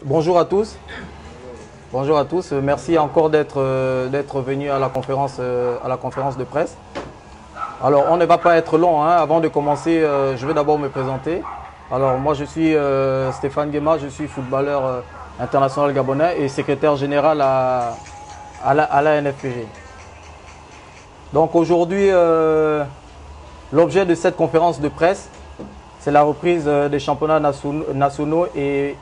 Bonjour à tous. Bonjour à tous. Merci encore d'être venu à la conférence de presse. Alors, on ne va pas être long. Avant de commencer, je vais d'abord me présenter. Alors, moi, je suis Stéphane Guéma. Je suis footballeur international gabonais et secrétaire général à la NFPG. Donc, aujourd'hui, l'objet de cette conférence de presse, c'est la reprise des championnats nationaux et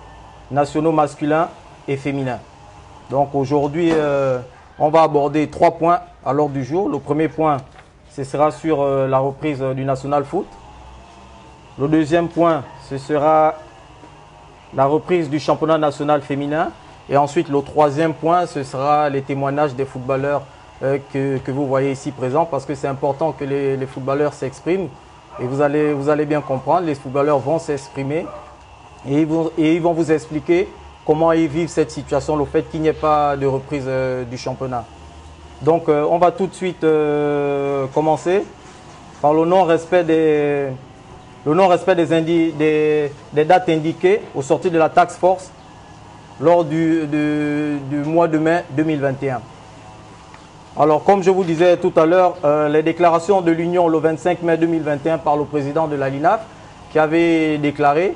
nationaux masculins et féminins. Donc aujourd'hui, on va aborder 3 points à l'ordre du jour. Le premier point, ce sera sur la reprise du National Foot. Le deuxième point, ce sera la reprise du championnat national féminin. Et ensuite, le troisième point, ce sera les témoignages des footballeurs que vous voyez ici présents, parce que c'est important que les footballeurs s'expriment. Et vous allez bien comprendre, les footballeurs vont s'exprimer et ils vont vous expliquer comment ils vivent cette situation, le fait qu'il n'y ait pas de reprise du championnat. Donc on va tout de suite commencer par le non-respect des dates indiquées au sortir de la task force lors du mois de mai 2021. Alors, comme je vous disais tout à l'heure, les déclarations de l'Union le 25 mai 2021 par le président de la LINAF qui avait déclaré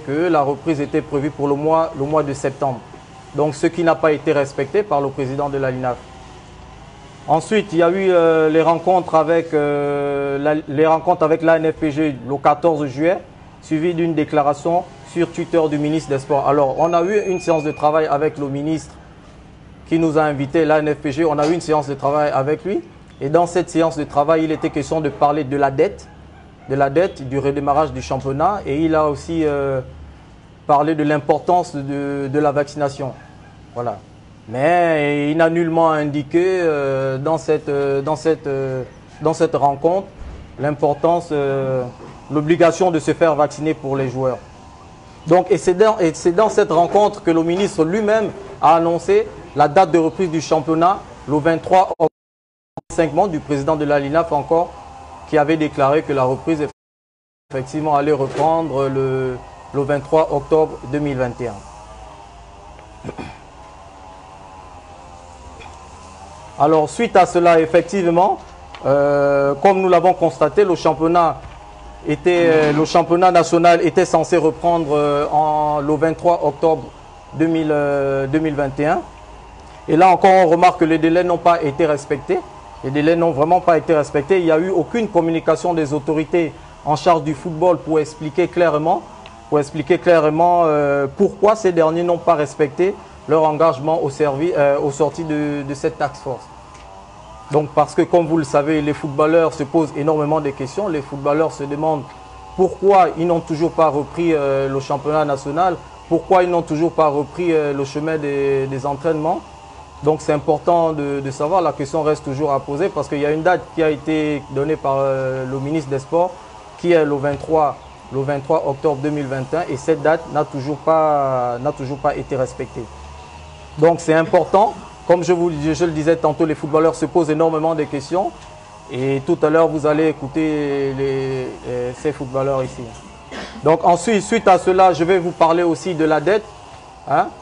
que la reprise était prévue pour le mois de septembre. Donc, ce qui n'a pas été respecté par le président de la LINAF. Ensuite, il y a eu les rencontres avec la NFPG le 14 juillet, suivi d'une déclaration sur Twitter du ministre des Sports. Alors, on a eu une séance de travail avec le ministre qui nous a invités, la NFPG. On a eu une séance de travail avec lui. Et dans cette séance de travail, il était question de parler de la dette, du redémarrage du championnat. Et il a aussi parlé de l'importance de la vaccination. Voilà. Mais il n'a nullement indiqué dans cette rencontre l'importance, l'obligation de se faire vacciner pour les joueurs. Donc, et c'est dans cette rencontre que le ministre lui-même a annoncé la date de reprise du championnat, le 23 octobre, 5 mois du président de la LINAF encore, qui avait déclaré que la reprise effectivement allait reprendre le 23 octobre 2021. Alors, suite à cela, effectivement, comme nous l'avons constaté, le championnat national était censé reprendre le 23 octobre 2021. Et là encore, on remarque que les délais n'ont pas été respectés. Les délais n'ont vraiment pas été respectés. Il n'y a eu aucune communication des autorités en charge du football pour expliquer clairement pourquoi ces derniers n'ont pas respecté leur engagement au sorti de cette task force. Donc parce que, comme vous le savez, les footballeurs se posent énormément de questions. Les footballeurs se demandent pourquoi ils n'ont toujours pas repris le championnat national, pourquoi ils n'ont toujours pas repris le chemin des entraînements. Donc c'est important de savoir, la question reste toujours à poser parce qu'il y a une date qui a été donnée par le ministre des Sports qui est le 23 octobre 2021 et cette date n'a toujours pas été respectée. Donc c'est important, comme je le disais tantôt, les footballeurs se posent énormément de questions et tout à l'heure vous allez écouter ces footballeurs ici. Donc ensuite, suite à cela, je vais vous parler aussi de la dette.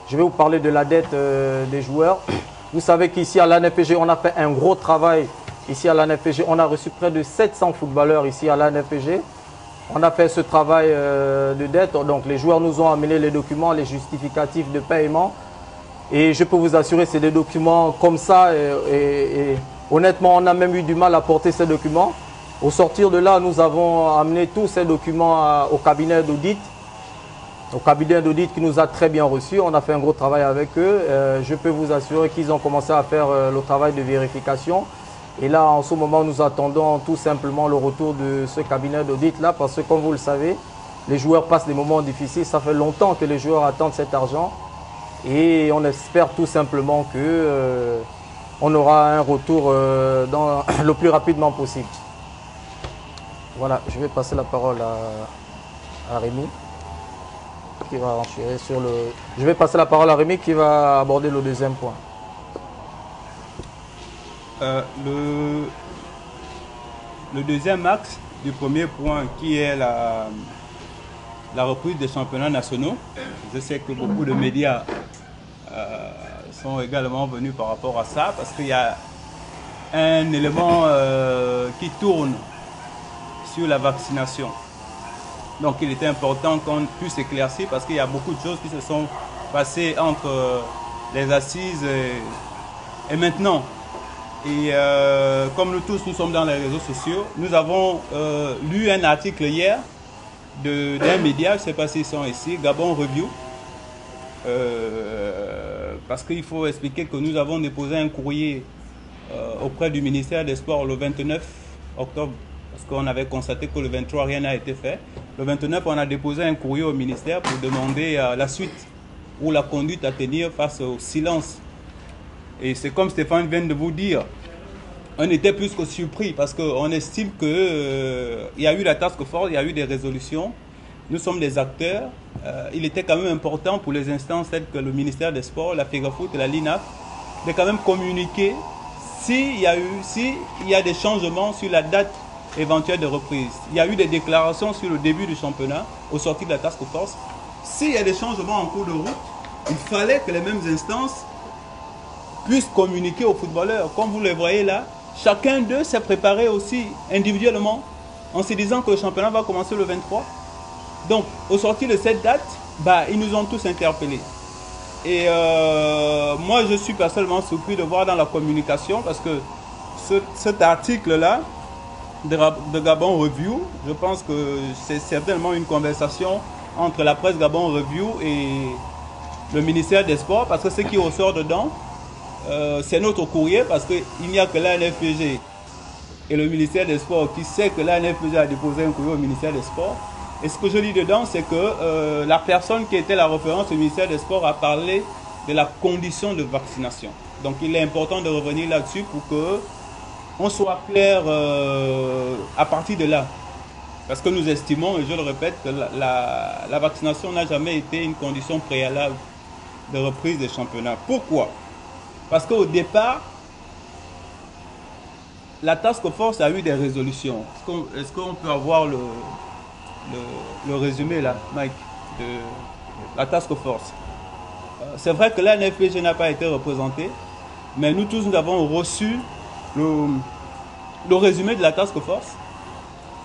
Je vais vous parler de la dette des joueurs. Vous savez qu'ici à l'ANFPG, on a fait un gros travail. Ici à l'ANFPG, on a reçu près de 700 footballeurs ici à l'ANFPG. On a fait ce travail de dette. Donc les joueurs nous ont amené les documents, les justificatifs de paiement. Et je peux vous assurer, c'est des documents comme ça. Et honnêtement, on a même eu du mal à porter ces documents. Au sortir de là, nous avons amené tous ces documents au cabinet d'audit. Au cabinet d'audit qui nous a très bien reçus. On a fait un gros travail avec eux. Je peux vous assurer qu'ils ont commencé à faire le travail de vérification. Et là, en ce moment, nous attendons tout simplement le retour de ce cabinet d'audit-là parce que, comme vous le savez, les joueurs passent des moments difficiles. Ça fait longtemps que les joueurs attendent cet argent. Et on espère tout simplement qu'on aura un retour le plus rapidement possible. Voilà, je vais passer la parole à Rémi. Qui va enchérir sur Je vais passer la parole à Rémi qui va aborder le deuxième point. Le deuxième axe du premier point qui est la reprise des championnats nationaux. Je sais que beaucoup de médias sont également venus par rapport à ça, parce qu'il y a un élément qui tourne sur la vaccination. Donc il était important qu'on puisse éclaircir, parce qu'il y a beaucoup de choses qui se sont passées entre les assises et maintenant. Et comme nous tous, nous sommes dans les réseaux sociaux, nous avons lu un article hier d'un média, je ne sais pas s'ils sont ici, Gabon Review, parce qu'il faut expliquer que nous avons déposé un courrier auprès du ministère des Sports le 29 octobre, parce qu'on avait constaté que le 23, rien n'a été fait. Le 29, on a déposé un courrier au ministère pour demander la suite ou la conduite à tenir face au silence. Et c'est comme Stéphane vient de vous dire, on était plus que surpris parce qu'on estime qu'il y a eu la task force, il y a eu des résolutions. Nous sommes des acteurs. Il était quand même important pour les instances telles que le ministère des Sports, la FEGAFOOT et la LINAF de quand même communiquer s'il y a des changements sur la date éventuelle de reprise. Il y a eu des déclarations sur le début du championnat au sorti de la task force. S'il y a des changements en cours de route, il fallait que les mêmes instances puissent communiquer aux footballeurs. Comme vous le voyez là, chacun d'eux s'est préparé aussi individuellement en se disant que le championnat va commencer le 23. Donc, au sorti de cette date, ils nous ont tous interpellés. Et moi, je suis personnellement surpris de voir dans la communication, parce que cet article-là de Gabon Review, je pense que c'est certainement une conversation entre la presse Gabon Review et le ministère des Sports, parce que ce qui ressort dedans, c'est notre courrier, parce qu'il n'y a que l'ANFPG et le ministère des Sports qui sait que l'ANFPG a déposé un courrier au ministère des Sports. Et ce que je lis dedans, c'est que la personne qui était la référence au ministère des Sports a parlé de la condition de vaccination. Donc il est important de revenir là-dessus pour qu'on soit clair à partir de là. Parce que nous estimons, et je le répète, que la vaccination n'a jamais été une condition préalable de reprise des championnats. Pourquoi? Parce qu'au départ, la task force a eu des résolutions. Est-ce qu'on peut avoir le résumé là, Mike, de la task force? C'est vrai que la NFPG n'a pas été représentée, mais nous tous, nous avons reçu le résumé de la task force.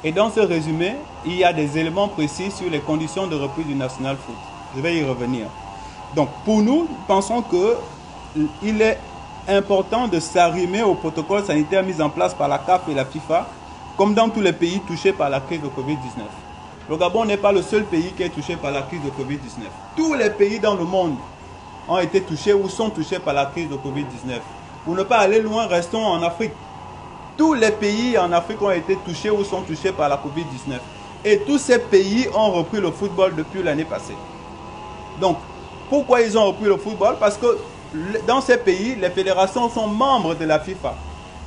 Et dans ce résumé, il y a des éléments précis sur les conditions de reprise du National Foot. Je vais y revenir. Donc, pour nous, nous pensons qu'il est important de s'arrimer au protocole sanitaire mis en place par la CAF et la FIFA, comme dans tous les pays touchés par la crise de Covid-19. Le Gabon n'est pas le seul pays qui est touché par la crise de Covid-19. Tous les pays dans le monde ont été touchés ou sont touchés par la crise de Covid-19. Pour ne pas aller loin, restons en Afrique. Tous les pays en Afrique ont été touchés ou sont touchés par la Covid-19. Et tous ces pays ont repris le football depuis l'année passée. Donc, pourquoi ils ont repris le football? Parce que dans ces pays, les fédérations sont membres de la FIFA.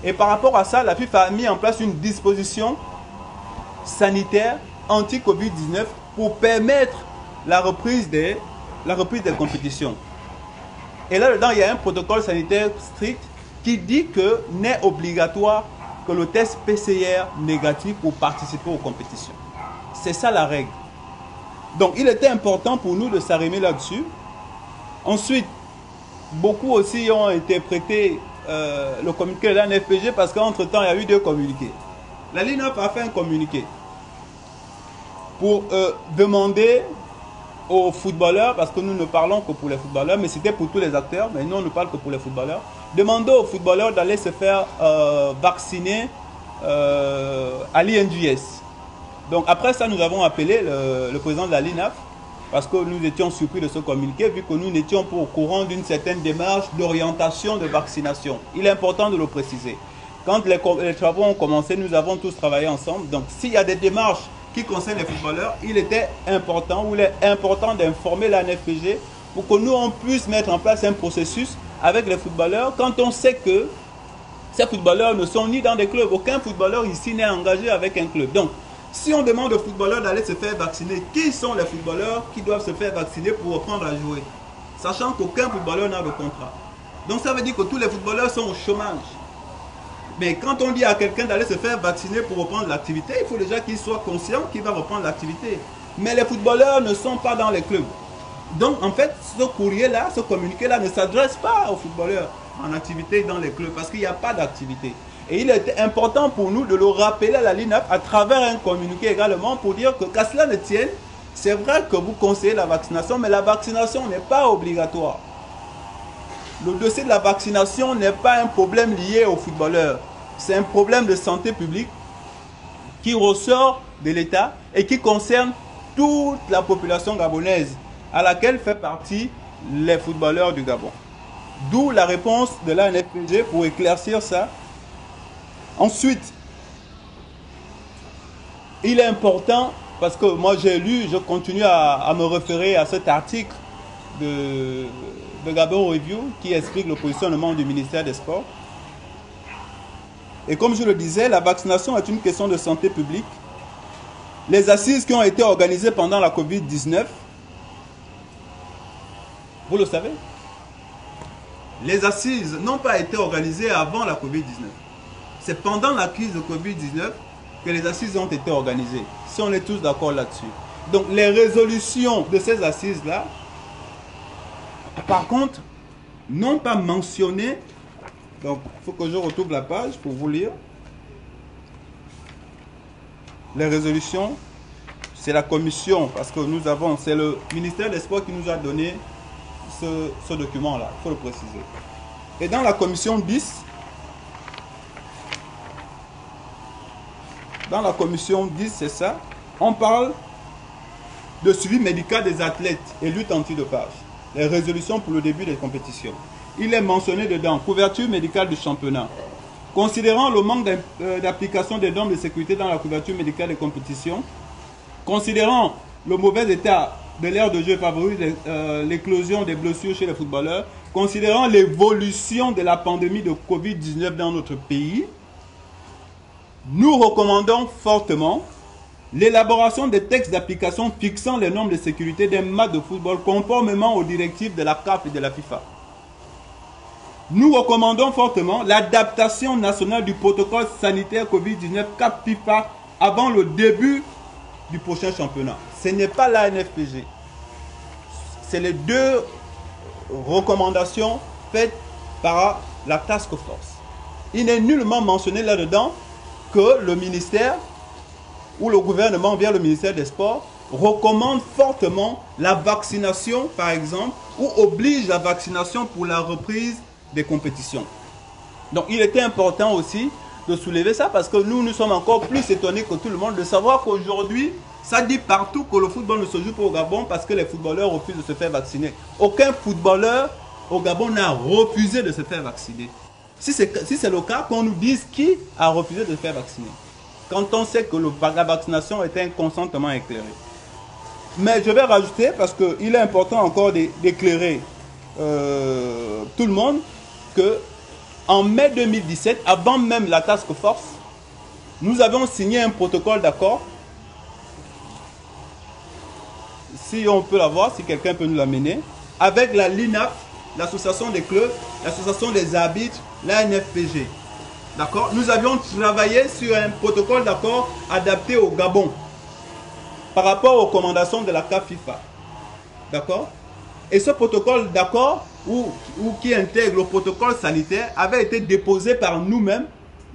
Et par rapport à ça, la FIFA a mis en place une disposition sanitaire anti-Covid-19 pour permettre la reprise des compétitions. Et là-dedans, il y a un protocole sanitaire strict qui dit que n'est obligatoire que le test PCR négatif pour participer aux compétitions. C'est ça la règle. Donc, il était important pour nous de s'arrimer là-dessus. Ensuite, beaucoup aussi ont interprété le communiqué de la NFPG parce qu'entre-temps, il y a eu deux communiqués. La LINAF a fait un communiqué pour demander aux footballeurs, parce que nous ne parlons que pour les footballeurs, mais c'était pour tous les acteurs, mais nous on ne parle que pour les footballeurs, demander aux footballeurs d'aller se faire vacciner à l'INJS. Donc après ça, nous avons appelé le président de la LINAF, parce que nous étions surpris de ce communiqué, vu que nous n'étions pas au courant d'une certaine démarche d'orientation de vaccination. Il est important de le préciser. Quand les travaux ont commencé, nous avons tous travaillé ensemble. Donc s'il y a des démarches qui concernent les footballeurs, il est important d'informer la NFPG pour que nous on puisse mettre en place un processus avec les footballeurs quand on sait que ces footballeurs ne sont ni dans des clubs. Aucun footballeur ici n'est engagé avec un club. Donc, si on demande aux footballeurs d'aller se faire vacciner, qui sont les footballeurs qui doivent se faire vacciner pour reprendre à jouer? Sachant qu'aucun footballeur n'a de contrat. Donc ça veut dire que tous les footballeurs sont au chômage. Mais quand on dit à quelqu'un d'aller se faire vacciner pour reprendre l'activité, il faut déjà qu'il soit conscient qu'il va reprendre l'activité. Mais les footballeurs ne sont pas dans les clubs. Donc, en fait, ce courrier-là, ce communiqué-là ne s'adresse pas aux footballeurs en activité dans les clubs parce qu'il n'y a pas d'activité. Et il était important pour nous de le rappeler à la LINAF à travers un communiqué également pour dire que, qu'à cela ne tienne, c'est vrai que vous conseillez la vaccination, mais la vaccination n'est pas obligatoire. Le dossier de la vaccination n'est pas un problème lié aux footballeurs. C'est un problème de santé publique qui ressort de l'État et qui concerne toute la population gabonaise, à laquelle fait partie les footballeurs du Gabon. D'où la réponse de l'ANFPG pour éclaircir ça. Ensuite, il est important, parce que moi j'ai lu, je continue à me référer à cet article de Gabon Review qui explique le positionnement du ministère des Sports. Et comme je le disais, la vaccination est une question de santé publique. Les assises qui ont été organisées pendant la Covid-19, vous le savez, les assises n'ont pas été organisées avant la Covid-19. C'est pendant la crise de Covid-19 que les assises ont été organisées. Si on est tous d'accord là-dessus. Donc les résolutions de ces assises-là, par contre, n'ont pas mentionné. Donc il faut que je retrouve la page pour vous lire. Les résolutions, c'est la commission, parce que nous avons, c'est le ministère des Sports qui nous a donné ce document-là, il faut le préciser. Et dans la commission 10, c'est ça, on parle de suivi médical des athlètes et lutte antidopage. Les résolutions pour le début des compétitions. Il est mentionné dedans, couverture médicale du championnat. Considérant le manque d'application des normes de sécurité dans la couverture médicale des compétitions, considérant le mauvais état de l'aire de jeu favorise l'éclosion des blessures chez les footballeurs, considérant l'évolution de la pandémie de Covid-19 dans notre pays, nous recommandons fortement l'élaboration des textes d'application fixant les normes de sécurité des matchs de football conformément aux directives de la CAF et de la FIFA. Nous recommandons fortement l'adaptation nationale du protocole sanitaire Covid-19 CAF FIFA avant le début du prochain championnat. Ce n'est pas la NFPG. C'est les deux recommandations faites par la Task Force. Il n'est nullement mentionné là-dedans que le ministère ou le gouvernement via le ministère des Sports recommande fortement la vaccination, par exemple, ou oblige la vaccination pour la reprise des compétitions. Donc il était important aussi de soulever ça parce que nous sommes encore plus étonnés que tout le monde de savoir qu'aujourd'hui, ça dit partout que le football ne se joue pas au Gabon parce que les footballeurs refusent de se faire vacciner. Aucun footballeur au Gabon n'a refusé de se faire vacciner. Si c'est le cas, qu'on nous dise qui a refusé de se faire vacciner. Quand on sait que la vaccination est un consentement éclairé. Mais je vais rajouter, parce qu'il est important encore d'éclairer tout le monde, que en mai 2017, avant même la Task Force, nous avons signé un protocole d'accord. Si on peut l'avoir, si quelqu'un peut nous l'amener, avec la LINAF, l'association des clubs, l'association des arbitres, la NFPG. D'accord? Nous avions travaillé sur un protocole d'accord adapté au Gabon par rapport aux recommandations de la CAF FIFA. D'accord? Et ce protocole d'accord, ou qui intègre le protocole sanitaire, avait été déposé par nous-mêmes,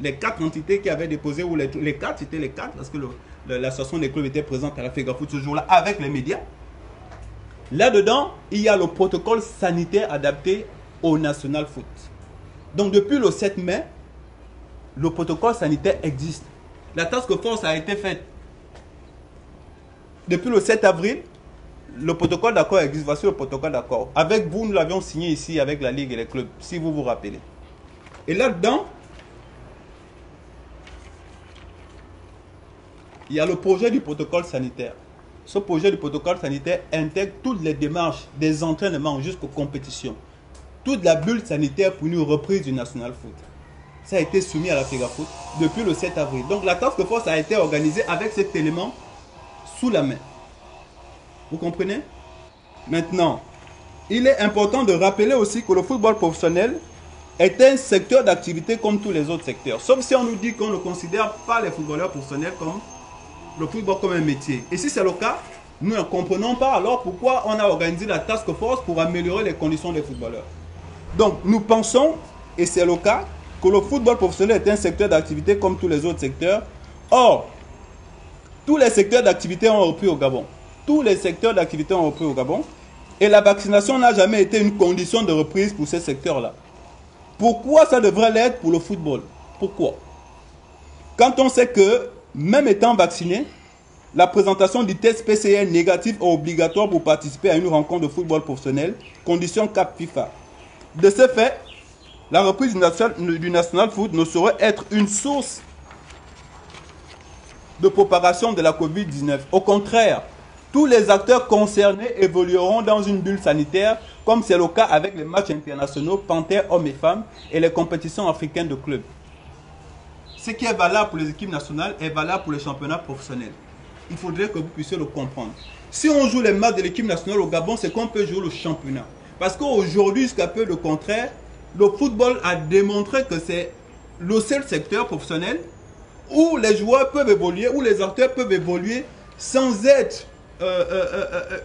les 4 entités qui avaient déposé, ou les 4, c'était les 4, parce que l'association des clubs était présente à la FEGAFOOT ce jour-là avec les médias. Là-dedans, il y a le protocole sanitaire adapté au National Foot. Donc depuis le 7 mai, le protocole sanitaire existe. La task force a été faite. Depuis le 7 avril, le protocole d'accord existe. Voici le protocole d'accord. Avec vous, nous l'avions signé ici avec la Ligue et les clubs, si vous vous rappelez. Et là-dedans, il y a le projet du protocole sanitaire. Ce projet du protocole sanitaire intègre toutes les démarches des entraînements jusqu'aux compétitions. Toute la bulle sanitaire pour une reprise du National Foot. Ça a été soumis à la FEGAFOOT depuis le 7 avril. Donc la task force a été organisée avec cet élément sous la main. Vous comprenez? Maintenant, il est important de rappeler aussi que le football professionnel est un secteur d'activité comme tous les autres secteurs. Sauf si on nous dit qu'on ne considère pas les footballeurs professionnels comme le football comme un métier. Et si c'est le cas, Nous ne comprenons pas alors pourquoi on a organisé la task force pour améliorer les conditions des footballeurs. Donc nous pensons, et c'est le cas, que le football professionnel est un secteur d'activité comme tous les autres secteurs. Or, tous les secteurs d'activité ont repris au Gabon. Tous les secteurs d'activité ont repris au Gabon. Et la vaccination n'a jamais été une condition de reprise pour ces secteurs-là. Pourquoi ça devrait l'être pour le football? Pourquoi? Quand on sait que, même étant vacciné, la présentation du test PCR négatif est obligatoire pour participer à une rencontre de football professionnel, condition CAP FIFA. De ce fait, la reprise du national foot ne saurait être une source de propagation de la COVID-19. Au contraire, tous les acteurs concernés évolueront dans une bulle sanitaire, comme c'est le cas avec les matchs internationaux Panthères hommes et femmes et les compétitions africaines de clubs. Ce qui est valable pour les équipes nationales est valable pour les championnats professionnels. Il faudrait que vous puissiez le comprendre. Si on joue les matchs de l'équipe nationale au Gabon, c'est qu'on peut jouer le championnat. Parce qu'aujourd'hui, jusqu'à peu de contraire, le football a démontré que c'est le seul secteur professionnel où les joueurs peuvent évoluer, où les acteurs peuvent évoluer sans être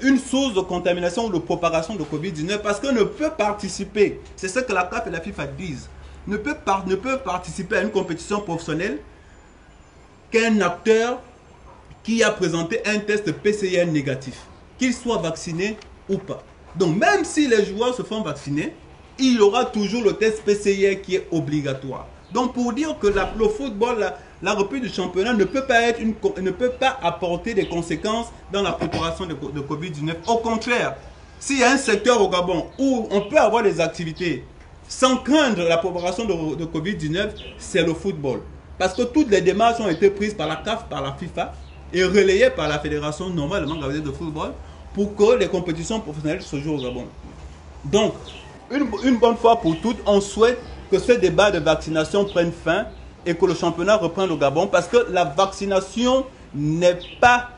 une source de contamination ou de propagation de Covid-19, parce qu'on ne peut participer, c'est ce que la CAF et la FIFA disent, ne peut participer à une compétition professionnelle qu'un acteur qui a présenté un test PCR négatif, qu'il soit vacciné ou pas. Donc même si les joueurs se font vacciner, il y aura toujours le test PCR qui est obligatoire. Donc pour dire que le football, la reprise du championnat ne peut pas apporter des conséquences dans la préparation de Covid-19. Au contraire, s'il y a un secteur au Gabon où on peut avoir des activités sans craindre la propagation de Covid-19, c'est le football. Parce que toutes les démarches ont été prises par la CAF, par la FIFA et relayées par la Fédération normalement gabonaise de football pour que les compétitions professionnelles se jouent au Gabon. Donc, une bonne fois pour toutes, on souhaite que ce débat de vaccination prenne fin et que le championnat reprenne au Gabon, parce que la vaccination n'est pas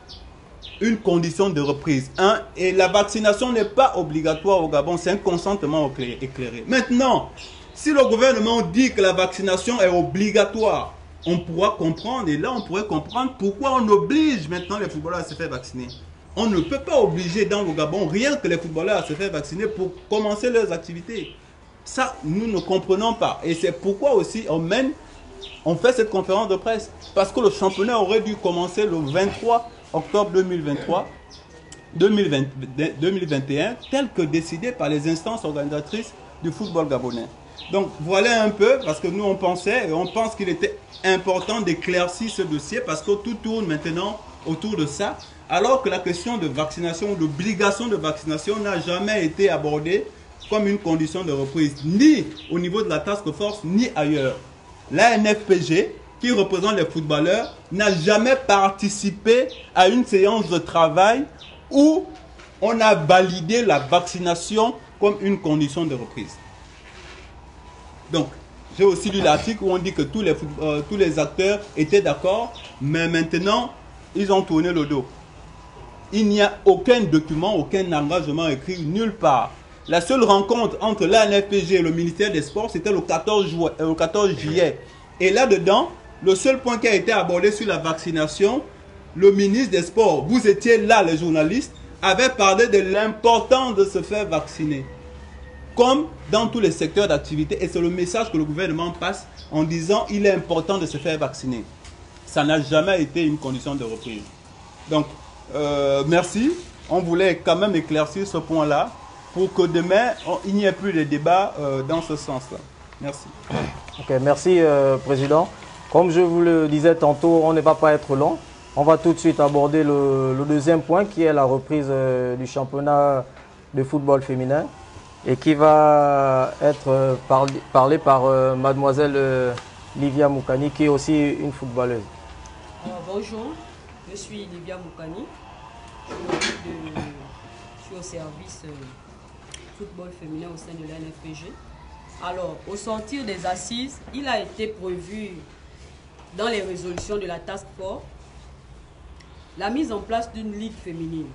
une condition de reprise. Et la vaccination n'est pas obligatoire au Gabon, c'est un consentement éclairé. Maintenant, si le gouvernement dit que la vaccination est obligatoire, on pourra comprendre, et là on pourrait comprendre pourquoi on oblige maintenant les footballeurs à se faire vacciner. On ne peut pas obliger dans le Gabon rien que les footballeurs à se faire vacciner pour commencer leurs activités. Ça, nous ne comprenons pas. Et c'est pourquoi aussi on fait cette conférence de presse. Parce que le championnat aurait dû commencer le 23 octobre 2021, tel que décidé par les instances organisatrices du football gabonais. Donc voilà un peu, parce que nous on pensait, et on pense qu'il était important d'éclaircir ce dossier, parce que tout tourne maintenant autour de ça, alors que la question de vaccination, d'obligation de vaccination n'a jamais été abordée comme une condition de reprise, ni au niveau de la task force, ni ailleurs. La NFPG, qui représente les footballeurs, n'a jamais participé à une séance de travail où on a validé la vaccination comme une condition de reprise. Donc, j'ai aussi lu l'article où on dit que tous les acteurs étaient d'accord, mais maintenant, ils ont tourné le dos. Il n'y a aucun document, aucun engagement écrit nulle part. La seule rencontre entre l'ANFPG et le ministère des Sports, c'était le 14 juillet. Et là-dedans, le seul point qui a été abordé sur la vaccination, le ministre des Sports, vous étiez là, les journalistes, avait parlé de l'importance de se faire vacciner. Comme dans tous les secteurs d'activité. Et c'est le message que le gouvernement passe en disant qu'il est important de se faire vacciner. Ça n'a jamais été une condition de reprise. Donc, merci. On voulait quand même éclaircir ce point-là pour que demain, il n'y ait plus de débat dans ce sens-là. Merci. Ok, merci Président. Comme je vous le disais tantôt, on ne va pas être long. On va tout de suite aborder le deuxième point qui est la reprise du championnat de football féminin et qui va être parlé par mademoiselle Livia Moukani, qui est aussi une footballeuse. Bonjour, je suis Livia Moukani. Je suis au service football féminin au sein de l'ANFPG. Alors, au sortir des assises, il a été prévu dans les résolutions de la task force la mise en place d'une ligue féminine.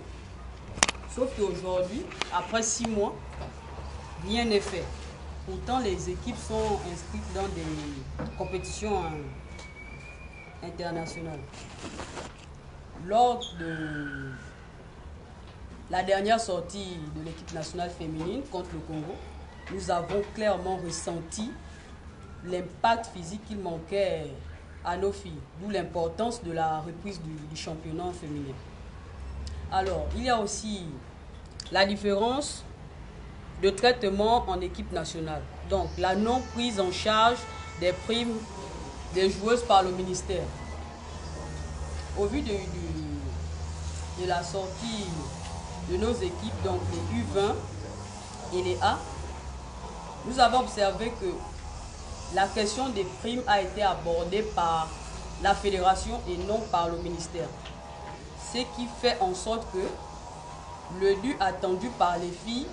Sauf qu'aujourd'hui, après 6 mois, rien n'est fait. Pourtant, les équipes sont inscrites dans des compétitions internationales. Lors la dernière sortie de l'équipe nationale féminine contre le Congo, nous avons clairement ressenti l'impact physique qu'il manquait à nos filles, d'où l'importance de la reprise du championnat féminin. Alors, il y a aussi la différence de traitement en équipe nationale. Donc, la non-prise en charge des primes des joueuses par le ministère. Au vu de la sortie de nos équipes, donc les U20 et les A, nous avons observé que la question des primes a été abordée par la fédération et non par le ministère. Ce qui fait en sorte que le dû attendu par les filles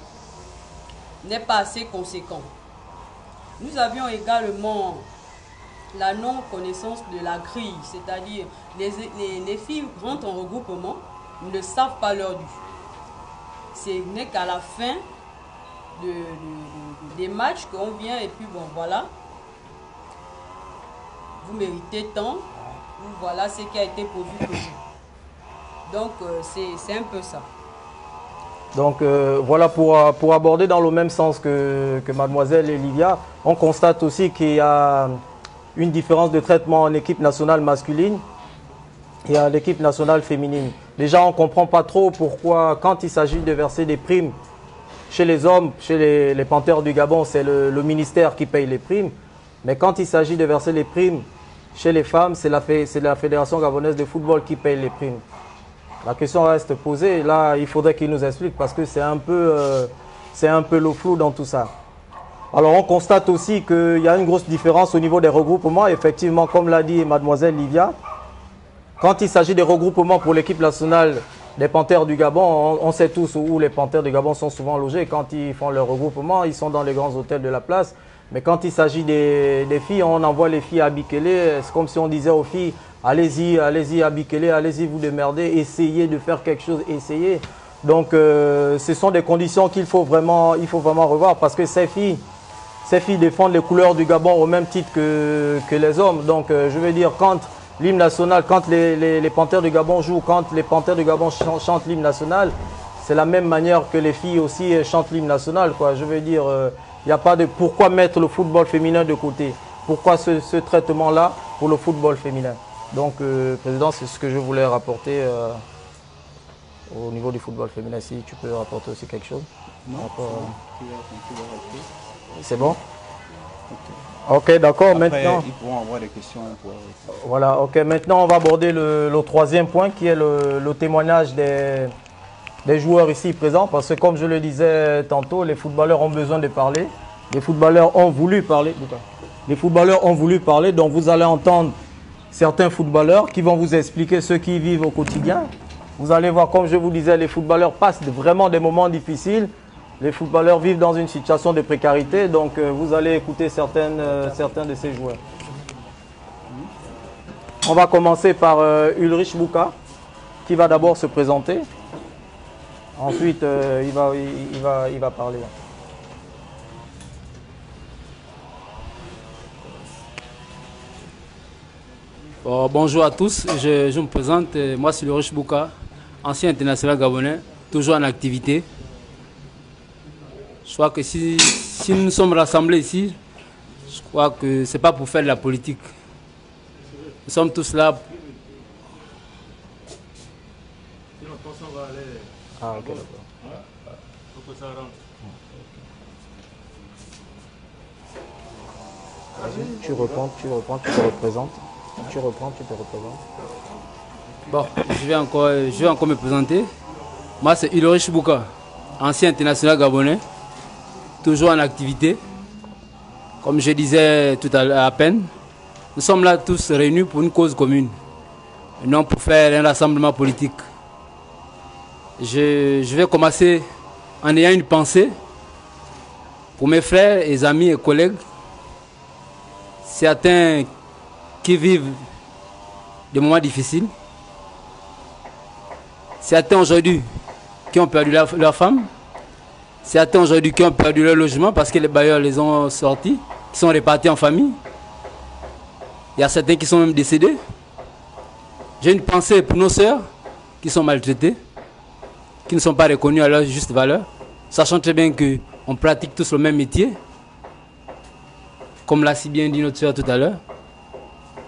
n'est pas assez conséquent. Nous avions également la non-connaissance de la grille, c'est-à-dire les filles rentrent en regroupement, ne savent pas leur dû. Ce n'est qu'à la fin des matchs qu'on vient et puis bon voilà, vous méritez tant, ou voilà ce qui a été prévu pour vous. Donc c'est un peu ça. Donc voilà, pour aborder dans le même sens que mademoiselle Olivia, on constate aussi qu'il y a une différence de traitement en équipe nationale masculine et à l'équipe nationale féminine. Déjà, on ne comprend pas trop pourquoi, quand il s'agit de verser des primes chez les hommes, chez les Panthères du Gabon, c'est le ministère qui paye les primes. Mais quand il s'agit de verser les primes chez les femmes, c'est la Fédération gabonaise de football qui paye les primes. La question reste posée. Là, il faudrait qu'il nous explique parce que c'est un peu le flou dans tout ça. Alors, on constate aussi qu'il y a une grosse différence au niveau des regroupements. Effectivement, comme l'a dit mademoiselle Livia, quand il s'agit des regroupements pour l'équipe nationale des Panthères du Gabon, on sait tous où les Panthères du Gabon sont souvent logés. Quand ils font leur regroupement, ils sont dans les grands hôtels de la place. Mais quand il s'agit des filles, on envoie les filles à Bikele. C'est comme si on disait aux filles, allez-y, allez-y à Bikele, allez-y vous démerder, essayez de faire quelque chose, essayez. Donc, ce sont des conditions qu'il faut vraiment revoir parce que ces filles défendent les couleurs du Gabon au même titre que les hommes. Donc, je veux dire, quand l'hymne national, quand les Panthères du Gabon jouent, quand les Panthères du Gabon chantent l'hymne national, c'est la même manière que les filles aussi chantent l'hymne national, quoi. Je veux dire, il n'y a pas de pourquoi mettre le football féminin de côté. Pourquoi ce traitement-là pour le football féminin? Donc, Président, c'est ce que je voulais rapporter au niveau du football féminin. Si tu peux rapporter aussi quelque chose. Non, c'est bon? Ok, d'accord. Après, maintenant, ils pourront avoir des questions. Voilà, ok. Maintenant, on va aborder le troisième point qui est le témoignage des joueurs ici présents. Parce que comme je le disais tantôt, les footballeurs ont besoin de parler. Les footballeurs ont voulu parler. Les footballeurs ont voulu parler. Donc, vous allez entendre certains footballeurs qui vont vous expliquer ce qu'ils vivent au quotidien. Vous allez voir, comme je vous disais, les footballeurs passent vraiment des moments difficiles. Les footballeurs vivent dans une situation de précarité. Donc, vous allez écouter certains de ces joueurs. On va commencer par Ulrich Bouka, qui va d'abord se présenter. Ensuite, il va parler. Bonjour à tous, je me présente, moi c'est Ulrich Bouka, ancien international gabonais, toujours en activité. Je crois que si nous nous sommes rassemblés ici, je crois que ce n'est pas pour faire de la politique. Nous sommes tous là. Ah, ok, d'accord. Tu reprends, tu te représentes. Tu reprends, tu te représentes. Bon, je vais encore me présenter. Moi, c'est Ulrich Bouka, ancien international gabonais, toujours en activité. Comme je disais tout à l'heure à peine, nous sommes là tous réunis pour une cause commune, et non pour faire un rassemblement politique. Je vais commencer en ayant une pensée pour mes frères et amis et collègues, certains qui vivent des moments difficiles, certains aujourd'hui qui ont perdu leur femme, certains aujourd'hui qui ont perdu leur logement parce que les bailleurs les ont sortis, qui sont répartis en famille. Il y a certains qui sont même décédés. J'ai une pensée pour nos sœurs qui sont maltraitées. qui ne sont pas reconnus à leur juste valeur, sachant très bien qu'on pratique tous le même métier, comme l'a si bien dit notre soeur tout à l'heure.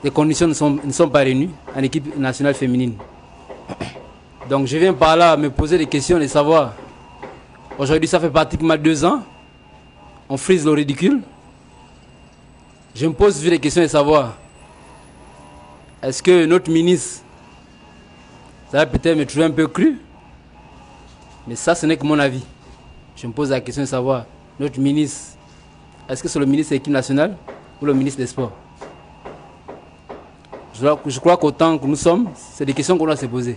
Les conditions ne sont pas réunies en équipe nationale féminine. Donc je viens par là me poser des questions et savoir, aujourd'hui ça fait pratiquement 2 ans, on frise le ridicule. Je me pose des questions et savoir, est-ce que notre ministre, ça va peut-être me trouver un peu cru, mais ça ce n'est que mon avis. Je me pose la question de savoir, notre ministre, est-ce que c'est le ministre de l'équipe nationale ou le ministre des Sports? Je crois qu'autant que nous sommes, c'est des questions qu'on doit se poser.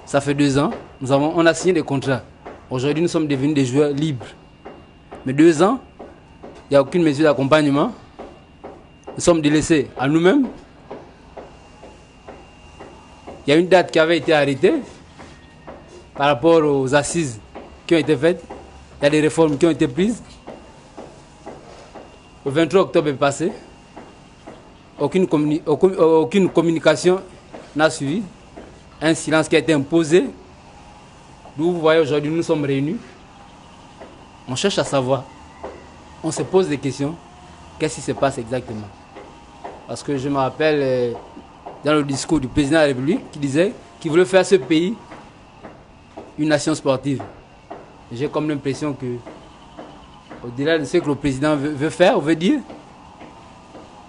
Ça fait 2 ans, on a signé des contrats. Aujourd'hui, nous sommes devenus des joueurs libres. Mais 2 ans, il n'y a aucune mesure d'accompagnement. Nous sommes délaissés à nous-mêmes. Il y a une date qui avait été arrêtée par rapport aux assises qui ont été faites. Il y a des réformes qui ont été prises. Le 23 octobre est passé. Aucune communication n'a suivi. Un silence qui a été imposé. D'où vous voyez aujourd'hui, nous sommes réunis. On cherche à savoir. On se pose des questions. Qu'est-ce qui se passe exactement? Parce que je me rappelle dans le discours du président de la République qui disait qu'il voulait faire ce pays une nation sportive. J'ai comme l'impression que, au-delà de ce que le président veut faire ou veut dire,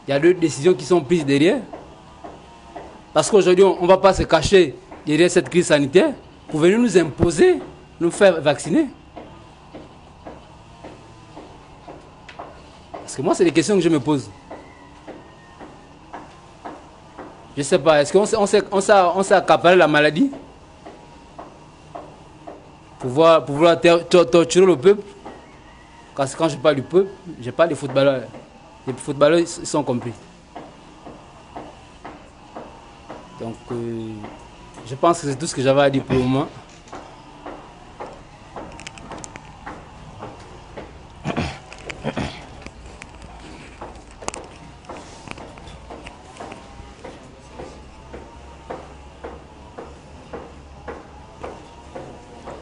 il y a 2 décisions qui sont prises derrière. Parce qu'aujourd'hui, on ne va pas se cacher derrière cette crise sanitaire pour venir nous imposer, nous faire vacciner. Parce que moi, c'est des questions que je me pose. Je ne sais pas, est-ce qu'on s'est accaparé la maladie pour vouloir torturer le peuple? Parce que quand je parle du peuple, je parle des footballeurs. Les footballeurs, ils sont compris. Donc, je pense que c'est tout ce que j'avais à dire pour le moment.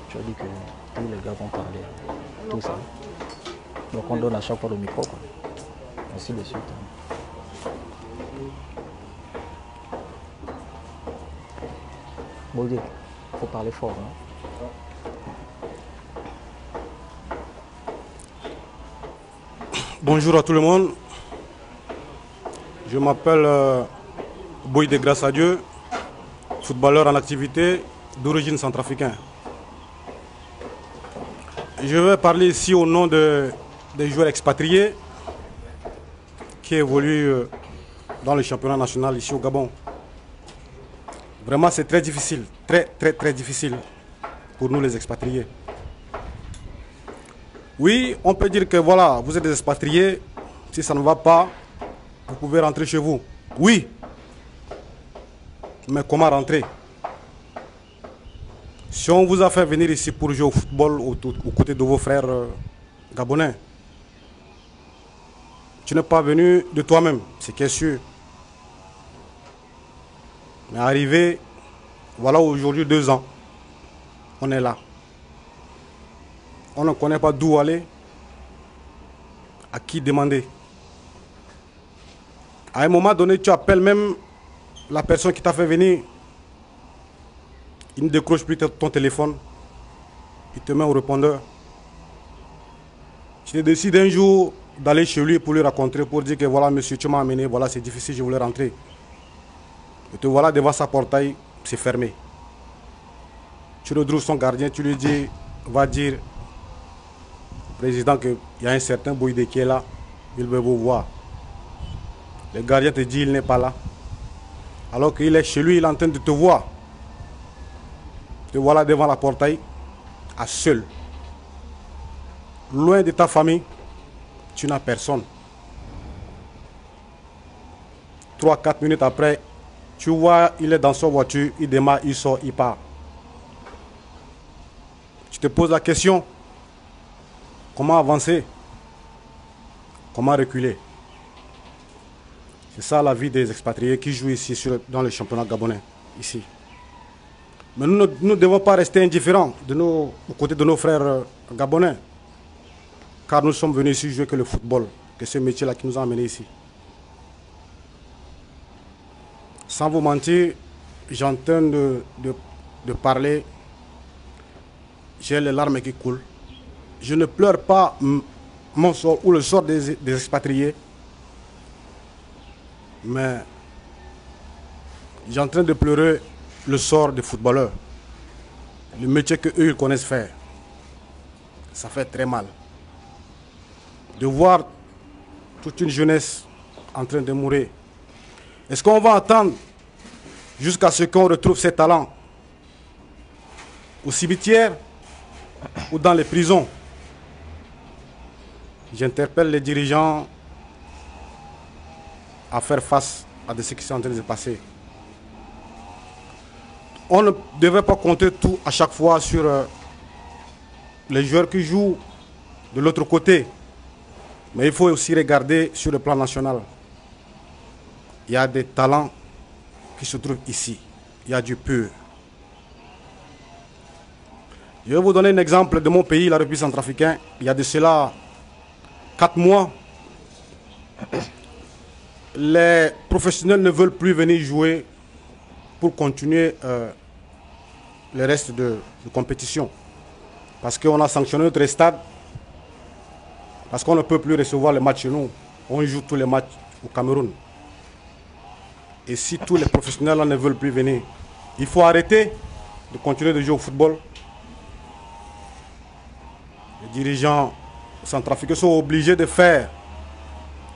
Tu as dit que tous les gars vont parler, tout ça. Donc on donne à chaque fois le micro, quoi. Ainsi de suite. Bon, il faut parler fort. Hein. Bonjour à tout le monde. Je m'appelle Boïde Grâce à Dieu, footballeur en activité d'origine centrafricaine. Je vais parler ici au nom des joueurs expatriés qui évoluent dans le championnat national ici au Gabon. Vraiment, c'est très difficile, très difficile pour nous les expatriés. Oui, on peut dire que voilà, vous êtes des expatriés, si ça ne va pas, vous pouvez rentrer chez vous. Oui, mais comment rentrer? Si on vous a fait venir ici pour jouer au football aux côtés de vos frères gabonais, tu n'es pas venu de toi-même, c'est qui est sûr. Mais arrivé, voilà aujourd'hui 2 ans, on est là. On ne connaît pas d'où aller, à qui demander. À un moment donné, tu appelles même la personne qui t'a fait venir. Il ne décroche plus ton téléphone. Il te met au répondeur. Tu décides un jour d'aller chez lui pour lui rencontrer, pour dire que voilà monsieur, tu m'as amené, voilà c'est difficile, je voulais rentrer. Et te voilà devant sa portail, c'est fermé. Tu retrouves son gardien, tu lui dis, va dire au président qu'il y a un certain Boïdé qui est là, il veut vous voir. Le gardien te dit il n'est pas là. Alors qu'il est chez lui, il est en train de te voir. Te voilà devant la portail, à seul. Loin de ta famille, tu n'as personne. 3-4 minutes après, tu vois, il est dans sa voiture, il démarre, il sort, il part. Tu te poses la question, comment avancer? Comment reculer? C'est ça la vie des expatriés qui jouent ici dans le championnat gabonais, ici. Mais nous ne devons pas rester indifférents aux côtés de nos frères gabonais. Car nous sommes venus ici jouer que le football, que ce métier-là qui nous a amenés ici. Sans vous mentir, j'entends de parler, j'ai les larmes qui coulent. Je ne pleure pas mon sort ou le sort des expatriés, mais j'ai en train de pleurer le sort des footballeurs, le métier qu'eux ils connaissent faire. Ça fait très mal de voir toute une jeunesse en train de mourir. Est-ce qu'on va attendre jusqu'à ce qu'on retrouve ces talents au cimetière ou dans les prisons? J'interpelle les dirigeants à faire face à ce qui est en train de se passer. On ne devrait pas compter tout à chaque fois sur les joueurs qui jouent de l'autre côté. Mais il faut aussi regarder sur le plan national. Il y a des talents qui se trouvent ici. Il y a du pur. Je vais vous donner un exemple de mon pays, la République centrafricaine. Il y a de cela 4 mois. Les professionnels ne veulent plus venir jouer pour continuer le reste de compétition. Parce qu'on a sanctionné notre stade. Parce qu'on ne peut plus recevoir les matchs chez nous. On joue tous les matchs au Cameroun. Et si tous les professionnels là ne veulent plus venir, il faut arrêter de continuer de jouer au football. Les dirigeants centrafricains sont obligés de faire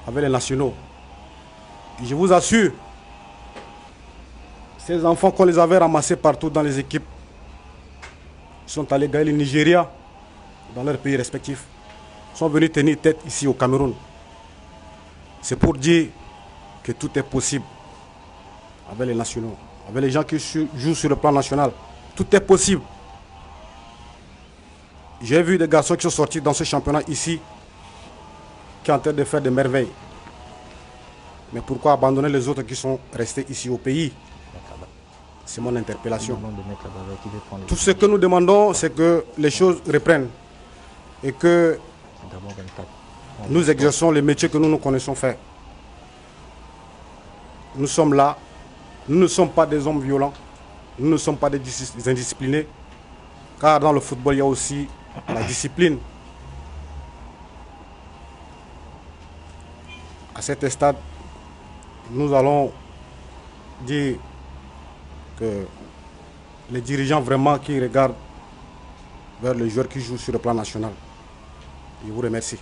avec les nationaux. Et je vous assure, ces enfants qu'on les avait ramassés partout dans les équipes sont allés gagner le Nigeria dans leurs pays respectifs, sont venus tenir tête ici au Cameroun. C'est pour dire que tout est possible avec les nationaux, avec les gens qui jouent sur le plan national. Tout est possible. J'ai vu des garçons qui sont sortis dans ce championnat ici, qui sont en train de faire des merveilles. Mais pourquoi abandonner les autres qui sont restés ici au pays? C'est mon interpellation. Tout ce que nous demandons, c'est que les choses reprennent et que nous exerçons le métier que nous connaissons faire. Nous sommes là, nous ne sommes pas des hommes violents, nous ne sommes pas des indisciplinés, car dans le football, il y a aussi la discipline. À cet stade, nous allons dire que les dirigeants vraiment qui regardent vers les joueurs qui jouent sur le plan national. Je vous remercie.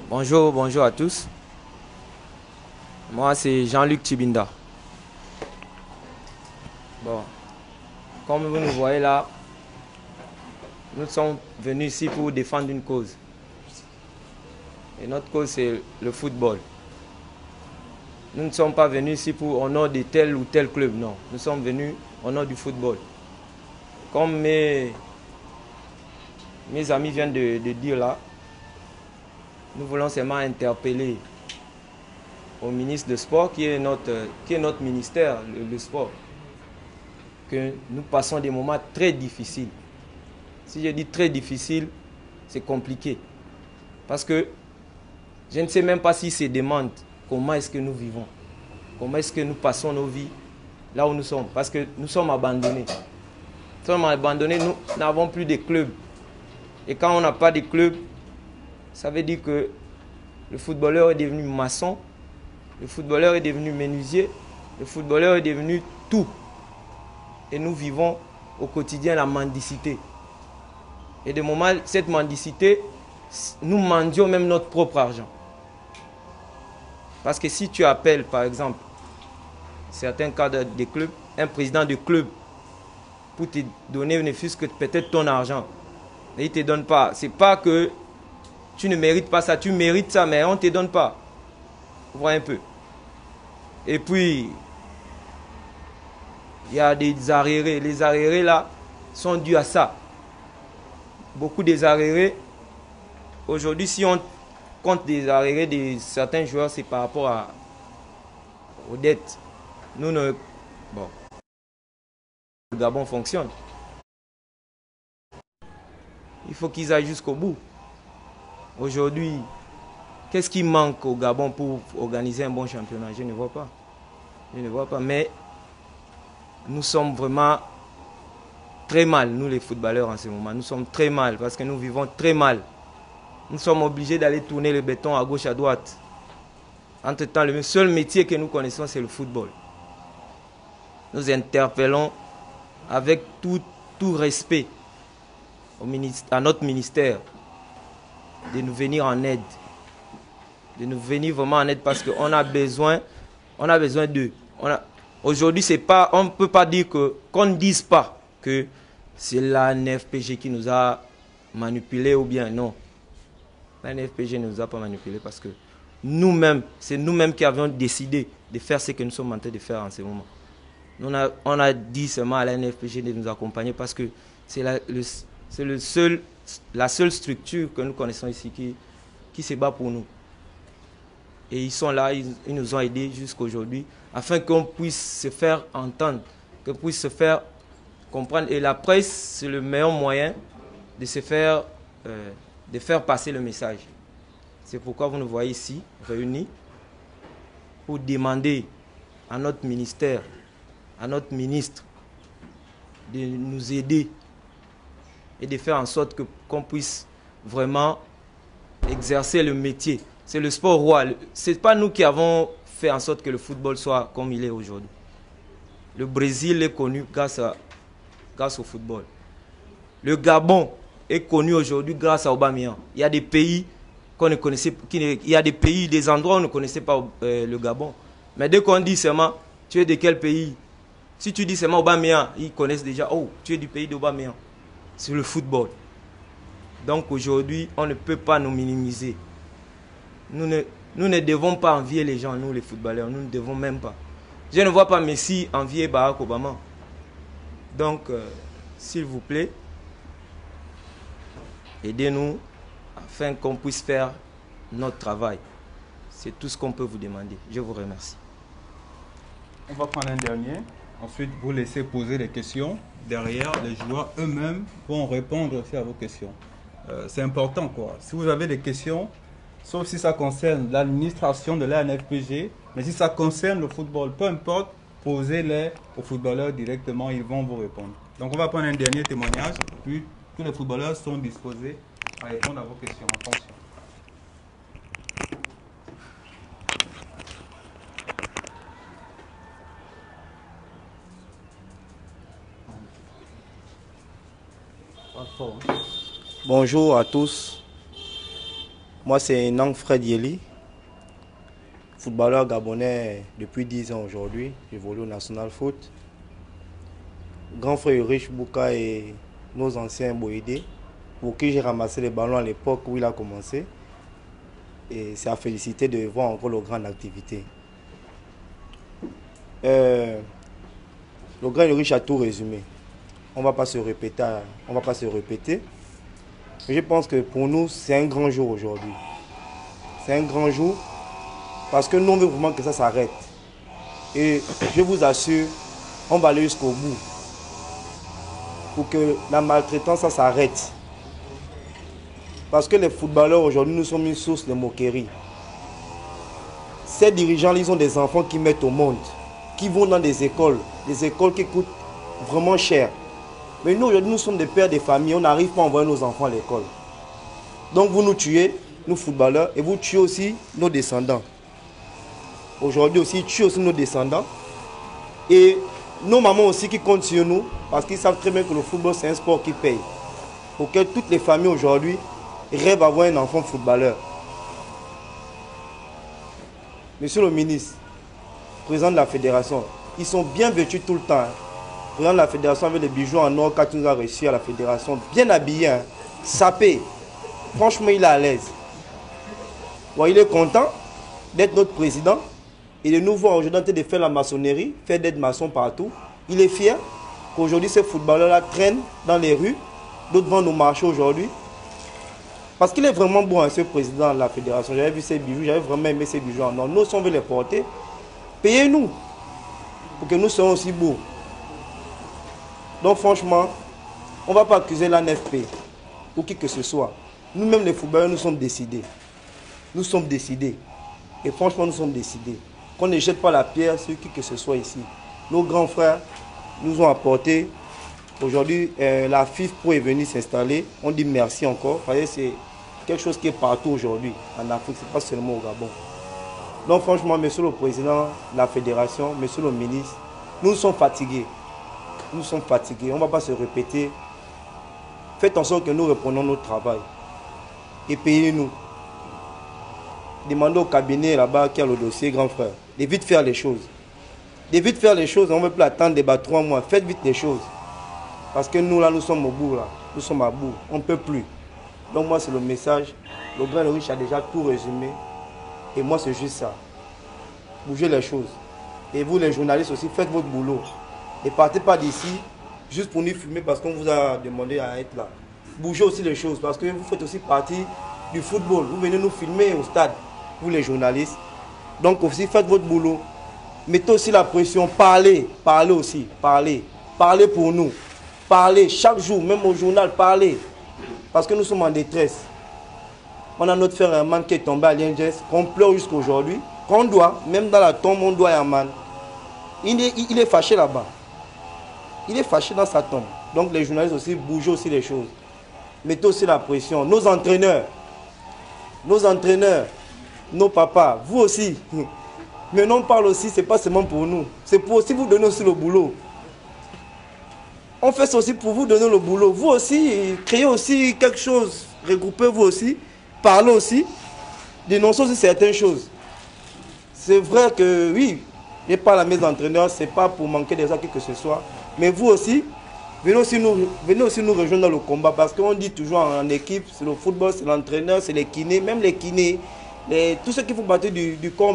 Bonjour à tous. Moi, c'est Jean-Luc Tibinda. Bon, comme vous nous voyez là, nous sommes venus ici pour défendre une cause. Et notre cause, c'est le football. Nous ne sommes pas venus ici pour au nom de tel ou tel club, non. Nous sommes venus au nom du football. Comme mes amis viennent de dire là, nous voulons seulement interpeller au ministre de Sport, qui est notre ministère, le sport, que nous passons des moments très difficiles. Si je dis très difficiles, c'est compliqué. Parce que je ne sais même pas s'ils se demandent comment est-ce que nous vivons. Comment est-ce que nous passons nos vies là où nous sommes. Parce que nous sommes abandonnés. Nous sommes abandonnés, nous n'avons plus de clubs. Et quand on n'a pas de clubs, ça veut dire que le footballeur est devenu maçon, le footballeur est devenu menuisier, le footballeur est devenu tout. Et nous vivons au quotidien la mendicité. Et de moment, cette mendicité, nous mendions même notre propre argent. Parce que si tu appelles, par exemple, certains cadres de clubs, un président de club, pour te donner ne fût-ce que peut-être ton argent, et il ne te donne pas. Ce n'est pas que tu ne mérites pas ça, tu mérites ça, mais on ne te donne pas. Vous voyez un peu. Et puis, il y a des arriérés. Les arriérés là sont dus à ça. beaucoup des arriérés. Aujourd'hui, si on compte des arriérés de certains joueurs, c'est par rapport aux dettes. Nous ne... Bon. Le Gabon fonctionne. Il faut qu'ils aillent jusqu'au bout. Aujourd'hui, qu'est-ce qui manque au Gabon pour organiser un bon championnat? Je ne vois pas. Je ne vois pas. Mais nous sommes vraiment très mal, nous les footballeurs en ce moment. Nous sommes très mal parce que nous vivons très mal. Nous sommes obligés d'aller tourner le béton à gauche, à droite. Entre-temps, le seul métier que nous connaissons, c'est le football. Nous interpellons avec tout respect à notre ministère de nous venir en aide. De nous venir vraiment en aide parce qu'on a besoin d'eux. Aujourd'hui, on ne peut pas dire qu'on ne dise pas que c'est la NFPG qui nous a manipulés ou bien non. La NFPG ne nous a pas manipulés parce que nous-mêmes, c'est nous-mêmes qui avions décidé de faire ce que nous sommes en train de faire en ce moment. On a dit seulement à la NFPG de nous accompagner parce que c'est la seule structure que nous connaissons ici qui se bat pour nous. Et ils sont là, ils nous ont aidés jusqu'aujourd'hui afin qu'on puisse se faire entendre, qu'on puisse se faire comprendre. Et la presse, c'est le meilleur moyen de faire passer le message. C'est pourquoi vous nous voyez ici, réunis, pour demander à notre ministère, à notre ministre, de nous aider et de faire en sorte qu'on puisse vraiment exercer le métier. C'est le sport roi. Ce n'est pas nous qui avons fait en sorte que le football soit comme il est aujourd'hui. Le Brésil est connu grâce au football. Le Gabon est connu aujourd'hui grâce à Aubameyang. Il y a des pays qu'on ne connaissait, il y a des endroits où on ne connaissait pas le Gabon. Mais dès qu'on dit seulement, tu es de quel pays? Si tu dis seulement Aubameyang, ils connaissent déjà, oh, tu es du pays d'Aubameyang. C'est le football. Donc aujourd'hui, on ne peut pas nous minimiser. Nous ne devons pas envier les gens, nous les footballeurs, nous ne devons même pas. Je ne vois pas Messi envier Barack Obama. Donc, s'il vous plaît, aidez-nous afin qu'on puisse faire notre travail. C'est tout ce qu'on peut vous demander. Je vous remercie. On va prendre un dernier. Ensuite, vous laissez poser les questions. Derrière, les joueurs eux-mêmes vont répondre aussi à vos questions. C'est important, quoi. Si vous avez des questions, sauf si ça concerne l'administration de la NFPG, mais si ça concerne le football, peu importe, posez-les aux footballeurs directement, ils vont vous répondre. Donc on va prendre un dernier témoignage, puis tous les footballeurs sont disposés à répondre à vos questions. Attention. Bonjour à tous. Moi, c'est Nang Fred Yeli, footballeur gabonais depuis 10 ans aujourd'hui. J'évolue au National Foot. Grand frère Ulrich Bouka et nos anciens Boïdé, pour qui j'ai ramassé les ballons à l'époque où il a commencé. Et c'est à féliciter de voir encore leur grande activité. Le grand Ulrich a tout résumé. On ne va pas se répéter. Mais je pense que pour nous, c'est un grand jour aujourd'hui. C'est un grand jour parce que nous, on veut vraiment que ça s'arrête. Et je vous assure, on va aller jusqu'au bout pour que la maltraitance, ça s'arrête. Parce que les footballeurs aujourd'hui, nous sommes une source de moquerie. Ces dirigeants, ils ont des enfants qui mettent au monde, qui vont dans des écoles qui coûtent vraiment cher. Mais nous, aujourd'hui, nous sommes des pères de famille, on n'arrive pas à envoyer nos enfants à l'école. Donc vous nous tuez, nous footballeurs, et vous tuez aussi nos descendants. Aujourd'hui aussi, ils tuent aussi nos descendants. Et nos mamans aussi qui comptent sur nous, parce qu'ils savent très bien que le football, c'est un sport qui paye. Pour que toutes les familles aujourd'hui rêvent d'avoir un enfant footballeur. Monsieur le ministre, président de la fédération, ils sont bien vêtus tout le temps. Président de la fédération avec des bijoux en or quand il nous a reçus à la fédération, bien habillé, hein, sapé. Franchement, il est à l'aise. Bon, il est content d'être notre président et de nous voir aujourd'hui en train de faire la maçonnerie, faire d'être maçon partout. Il est fier qu'aujourd'hui ces footballeurs-là traînent dans les rues d'autres vendent au marché aujourd'hui. Parce qu'il est vraiment bon, hein, ce président de la fédération. J'avais vu ses bijoux, j'avais vraiment aimé ses bijoux en or. Nous, si on veut les porter, payez-nous pour que nous soyons aussi beaux. Donc franchement, on ne va pas accuser l'ANFP ou qui que ce soit. Nous-mêmes les footballeurs, nous sommes décidés. Nous sommes décidés. Et franchement, nous sommes décidés. Qu'on ne jette pas la pierre sur qui que ce soit ici. Nos grands frères nous ont apporté. Aujourd'hui, la FIF Pro est venue s'installer. On dit merci encore. C'est quelque chose qui est partout aujourd'hui en Afrique. Ce n'est pas seulement au Gabon. Donc franchement, monsieur le président de la fédération, monsieur le ministre, nous sommes fatigués. Nous sommes fatigués. On ne va pas se répéter. Faites en sorte que nous reprenons notre travail. Et payez-nous. Demandez au cabinet là-bas qui a le dossier, grand frère, de vite faire les choses. De vite faire les choses. On ne veut plus attendre débat 3 mois. Faites vite les choses. Parce que nous, là, nous sommes au bout, là. Nous sommes à bout. On ne peut plus. Donc, moi, c'est le message. Le grand riche a déjà tout résumé. Et moi, c'est juste ça. Bougez les choses. Et vous, les journalistes aussi, faites votre boulot. Ne partez pas d'ici juste pour nous filmer parce qu'on vous a demandé à être là. Bougez aussi les choses parce que vous faites aussi partie du football. Vous venez nous filmer au stade, vous les journalistes. Donc, aussi, faites votre boulot. Mettez aussi la pression. Parlez. Parlez aussi. Parlez. Parlez pour nous. Parlez chaque jour, même au journal, parlez. Parce que nous sommes en détresse. On a notre frère Herman qui est tombé à l'INGS, qu'on pleure jusqu'à aujourd'hui, qu'on doit, même dans la tombe, on doit Herman. Il est fâché là-bas. Il est fâché dans sa tombe. Donc les journalistes aussi, bougez aussi les choses. Mettez aussi la pression. Nos entraîneurs, nos papas, vous aussi. Mais non, on parle aussi, ce n'est pas seulement pour nous. C'est pour aussi vous donner aussi le boulot. On fait ça aussi pour vous donner le boulot. Vous aussi, créez aussi quelque chose. Regroupez-vous aussi. Parlez aussi. Dénoncez aussi certaines choses. C'est vrai que oui, je parle à mes entraîneurs, ce n'est pas pour manquer des actes que ce soit. Mais vous aussi, venez aussi nous rejoindre dans le combat. Parce qu'on dit toujours en équipe, c'est le football, c'est l'entraîneur, c'est les kinés, même les kinés, tous ceux qui font partie du corps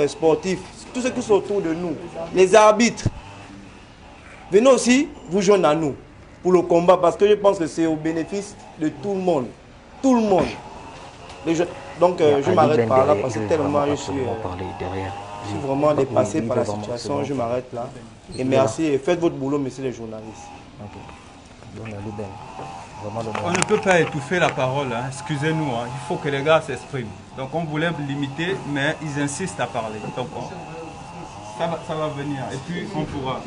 sportif, tous ceux qui sont autour de nous, les arbitres. Venez aussi vous joindre à nous pour le combat parce que je pense que c'est au bénéfice de tout le monde. Tout le monde. Donc je m'arrête par là parce que tellement je suis vraiment dépassé par la situation. Je m'arrête là. Et merci et faites votre boulot, messieurs les journalistes. On ne peut pas étouffer la parole, hein. Excusez-nous, hein. Il faut que les gars s'expriment. Donc on voulait limiter, mais ils insistent à parler. Donc ça va venir et puis on pourra.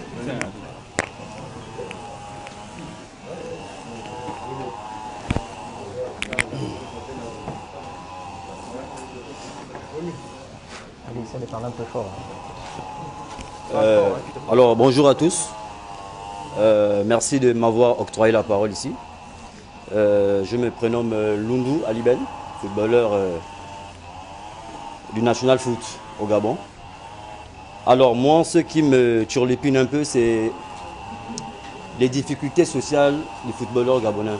Alors bonjour à tous, merci de m'avoir octroyé la parole ici. Je me prénomme Lundu Aliben, footballeur du National Foot au Gabon. Alors moi, ce qui me turlupine un peu, c'est les difficultés sociales du footballeur gabonais.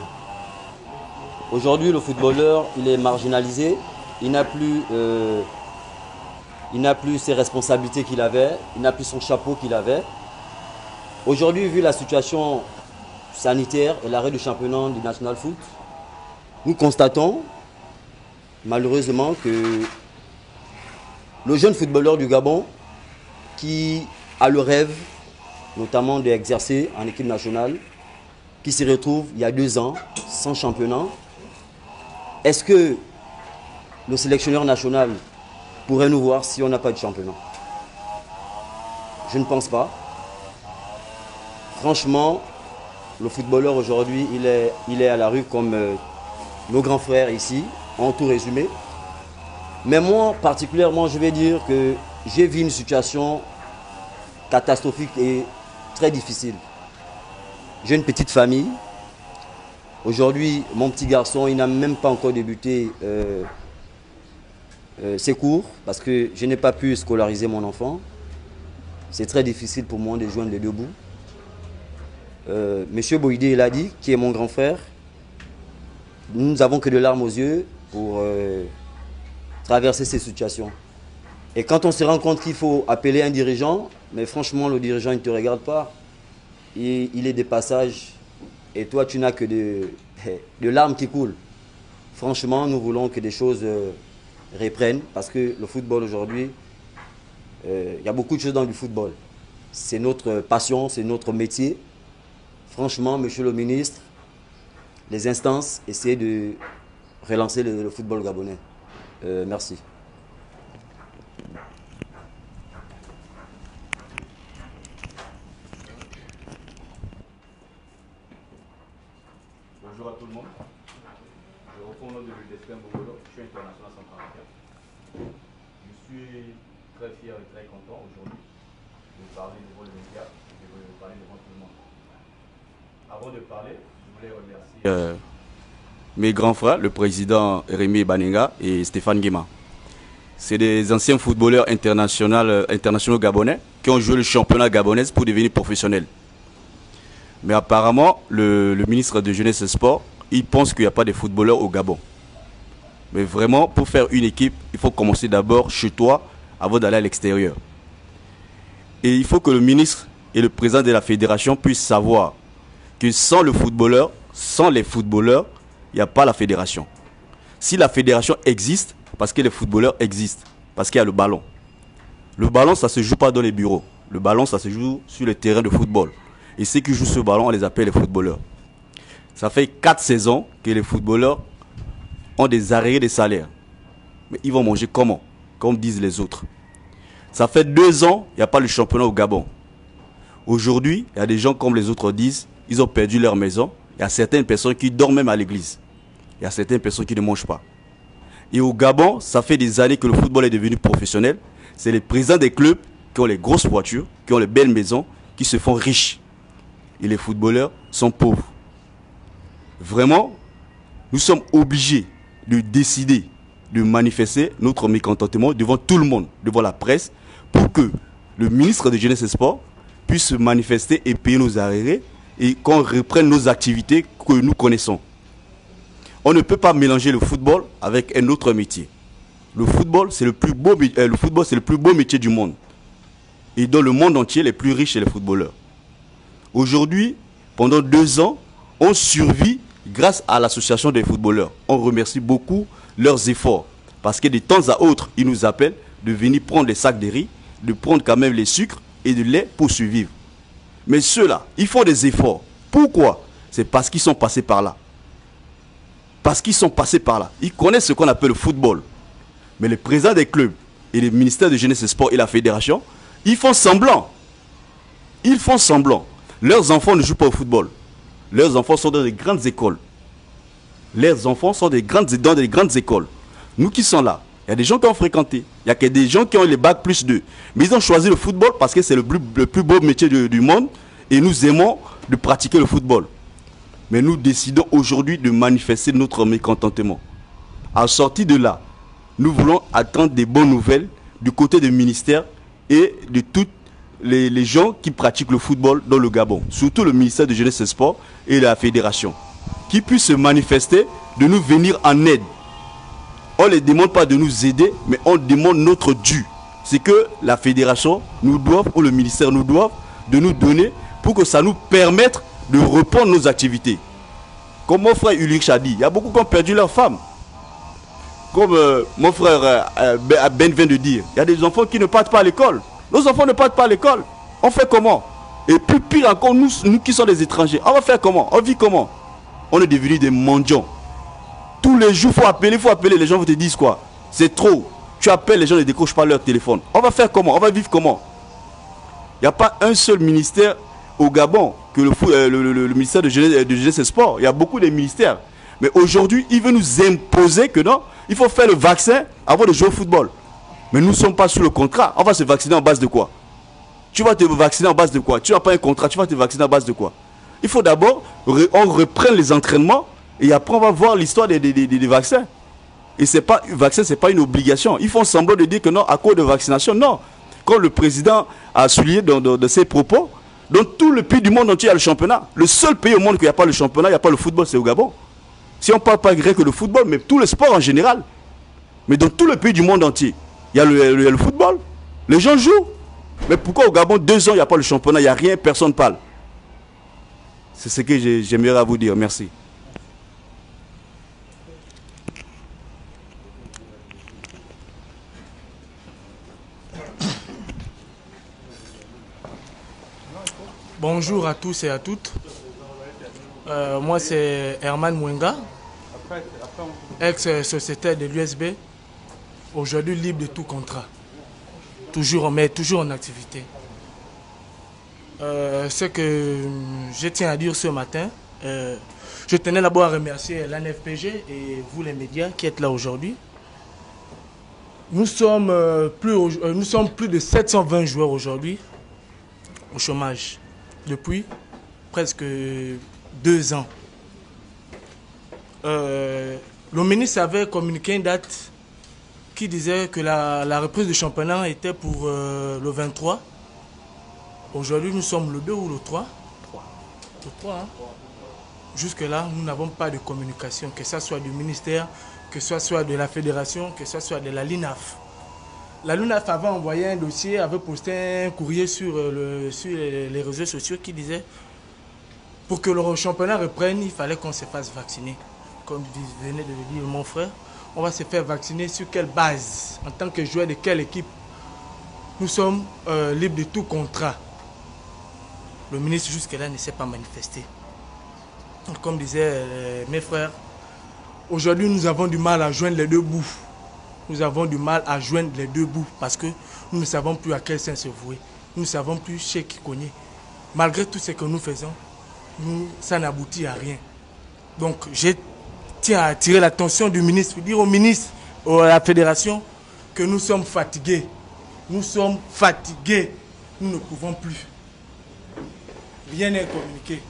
Aujourd'hui, le footballeur, il est marginalisé, il n'a plus ses responsabilités qu'il avait, il n'a plus son chapeau qu'il avait. Aujourd'hui, vu la situation sanitaire et l'arrêt du championnat du National Foot, nous constatons malheureusement que le jeune footballeur du Gabon qui a le rêve notamment d'exercer en équipe nationale, qui se retrouve il y a 2 ans sans championnat, est-ce que le sélectionneur national pourrait nous voir si on n'a pas de championnat? Je ne pense pas. Franchement, le footballeur aujourd'hui, il est à la rue comme nos grands frères ici, en tout résumé. Mais moi, particulièrement, je vais dire que j'ai vu une situation catastrophique et très difficile. J'ai une petite famille. Aujourd'hui, mon petit garçon, il n'a même pas encore débuté ses cours parce que je n'ai pas pu scolariser mon enfant. C'est très difficile pour moi de joindre les deux bouts. Monsieur Boïdé l'a dit, qui est mon grand frère, nous n'avons que de larmes aux yeux pour traverser ces situations. Et quand on se rend compte qu'il faut appeler un dirigeant, mais franchement le dirigeant il ne te regarde pas, il est des passages et toi tu n'as que de larmes qui coulent. Franchement, nous voulons que des choses reprennent parce que le football aujourd'hui, il y a beaucoup de choses dans le football. C'est notre passion, c'est notre métier. Franchement, monsieur le ministre, les instances essaient de relancer le football gabonais. Merci. Bonjour à tout le monde. Je reprends le nom de Destin Bogolo, je suis international centrafricain. Je suis très fier et très content aujourd'hui de parler devant les médias et de parler devant tout le monde. Avant de parler, je voulais remercier mes grands frères, le président Rémi Banenga et Stéphane Guéma. C'est des anciens footballeurs internationaux gabonais qui ont joué le championnat gabonais pour devenir professionnels. Mais apparemment, le ministre de Jeunesse et Sport, il pense qu'il n'y a pas de footballeurs au Gabon. Mais vraiment, pour faire une équipe, il faut commencer d'abord chez toi avant d'aller à l'extérieur. Et il faut que le ministre et le président de la fédération puissent savoir que sans les footballeurs, il n'y a pas la fédération. Si la fédération existe, parce que les footballeurs existent, parce qu'il y a le ballon. Le ballon, ça ne se joue pas dans les bureaux. Le ballon, ça se joue sur le terrain de football. Et ceux qui jouent ce ballon, on les appelle les footballeurs. Ça fait 4 saisons que les footballeurs ont des arriérés de salaire. Mais ils vont manger comment? Comme disent les autres. Ça fait 2 ans, il n'y a pas le championnat au Gabon. Aujourd'hui, il y a des gens comme les autres disent, ils ont perdu leur maison. Il y a certaines personnes qui dorment même à l'église. Il y a certaines personnes qui ne mangent pas. Et au Gabon, ça fait des années que le football est devenu professionnel. C'est les présidents des clubs qui ont les grosses voitures, qui ont les belles maisons, qui se font riches. Et les footballeurs sont pauvres. Vraiment, nous sommes obligés de décider, de manifester notre mécontentement devant tout le monde, devant la presse, pour que le ministre de Jeunesse et Sport puisse se manifester et payer nos arriérés et qu'on reprenne nos activités que nous connaissons. On ne peut pas mélanger le football avec un autre métier. Le football, c'est le plus beau métier du monde. Et dans le monde entier, les plus riches, c'est les footballeurs. Aujourd'hui, pendant 2 ans, on survit grâce à l'association des footballeurs. On remercie beaucoup leurs efforts. Parce que de temps à autre, ils nous appellent de venir prendre des sacs de riz, de prendre quand même les sucres et de lait pour survivre. Mais ceux-là, ils font des efforts. Pourquoi? C'est parce qu'ils sont passés par là. Parce qu'ils sont passés par là. Ils connaissent ce qu'on appelle le football. Mais les présidents des clubs et les ministères de Jeunesse et Sport et la fédération, ils font semblant. Ils font semblant. Leurs enfants ne jouent pas au football. Leurs enfants sont dans des grandes écoles. Leurs enfants sont dans des grandes écoles. Nous qui sommes là, il y a des gens qui ont fréquenté. Il y a que des gens qui ont les bacs +2. Mais ils ont choisi le football parce que c'est le plus beau métier du monde. Et nous aimons de pratiquer le football. Mais nous décidons aujourd'hui de manifester notre mécontentement. À sortir de là, nous voulons attendre des bonnes nouvelles du côté du ministère et de tous les gens qui pratiquent le football dans le Gabon. Surtout le ministère de Jeunesse et Sport et la fédération. Qui puissent se manifester, de nous venir en aide. On ne les demande pas de nous aider, mais on demande notre dû. C'est que la fédération nous doit, ou le ministère nous doit, de nous donner pour que ça nous permette de reprendre nos activités. Comme mon frère Ulrich a dit, il y a beaucoup qui ont perdu leur femme. Comme mon frère Ben vient de dire, il y a des enfants qui ne partent pas à l'école. Nos enfants ne partent pas à l'école. On fait comment? Et plus pire encore, nous qui sommes des étrangers, on va faire comment? On vit comment? On est devenus des mendiants. Tous les jours, il faut appeler. Les gens vont te dire quoi? C'est trop. Tu appelles, les gens ne décrochent pas leur téléphone. On va faire comment? On va vivre comment? Il n'y a pas un seul ministère au Gabon que le ministère de Jeunesse et Sport. Il y a beaucoup de ministères. Mais aujourd'hui, il veut nous imposer que non, il faut faire le vaccin avant de jouer au football. Mais nous ne sommes pas sous le contrat. On va se vacciner en base de quoi? Tu vas te vacciner en base de quoi? Tu n'as pas un contrat, tu vas te vacciner en base de quoi? Il faut d'abord, on reprenne les entraînements et après on va voir l'histoire des vaccins. Et c'est pas, le vaccin, ce n'est pas une obligation. Ils font semblant de dire que non, à cause de vaccination, non. Comme le président a souligné dans ses propos, dans tout le pays du monde entier, il y a le championnat. Le seul pays au monde où il n'y a pas le championnat, il n'y a pas le football, c'est au Gabon. Si on ne parle pas grec que le football, mais tous les sports en général. Mais dans tout le pays du monde entier, il y a le football. Les gens jouent. Mais pourquoi au Gabon, 2 ans, il n'y a pas le championnat, il n'y a rien, personne ne parle? C'est ce que j'aimerais vous dire. Merci. Bonjour à tous et à toutes. Moi, c'est Herman Mwenga, ex-sociétaire de l'USB, aujourd'hui libre de tout contrat. Toujours en activité. Ce que je tiens à dire ce matin, je tenais d'abord à remercier l'ANFPG et vous les médias qui êtes là aujourd'hui. Nous sommes plus de 720 joueurs aujourd'hui au chômage depuis presque 2 ans. Le ministre avait communiqué une date qui disait que la reprise du championnat était pour le 23. Aujourd'hui, nous sommes le 2 ou le 3 ? Le 3, hein? Jusque-là, nous n'avons pas de communication, que ce soit du ministère, que ce soit de la fédération, que ce soit de la LINAF. La LINAF avait envoyé un dossier, avait posté un courrier sur les réseaux sociaux qui disait pour que le championnat reprenne, il fallait qu'on se fasse vacciner. Comme venait de le dire mon frère, on va se faire vacciner sur quelle base? En tant que joueur de quelle équipe? Nous sommes libres de tout contrat. Le ministre jusque-là ne s'est pas manifesté. Comme disaient mes frères, aujourd'hui nous avons du mal à joindre les deux bouts. Nous avons du mal à joindre les deux bouts parce que nous ne savons plus à quel sens se vouer. Nous ne savons plus chez qui cogner. Malgré tout ce que nous faisons, ça n'aboutit à rien. Donc je tiens à attirer l'attention du ministre, dire au ministre, à la fédération, que nous sommes fatigués. Nous sommes fatigués. Nous ne pouvons plus. Rien n'est communiqué.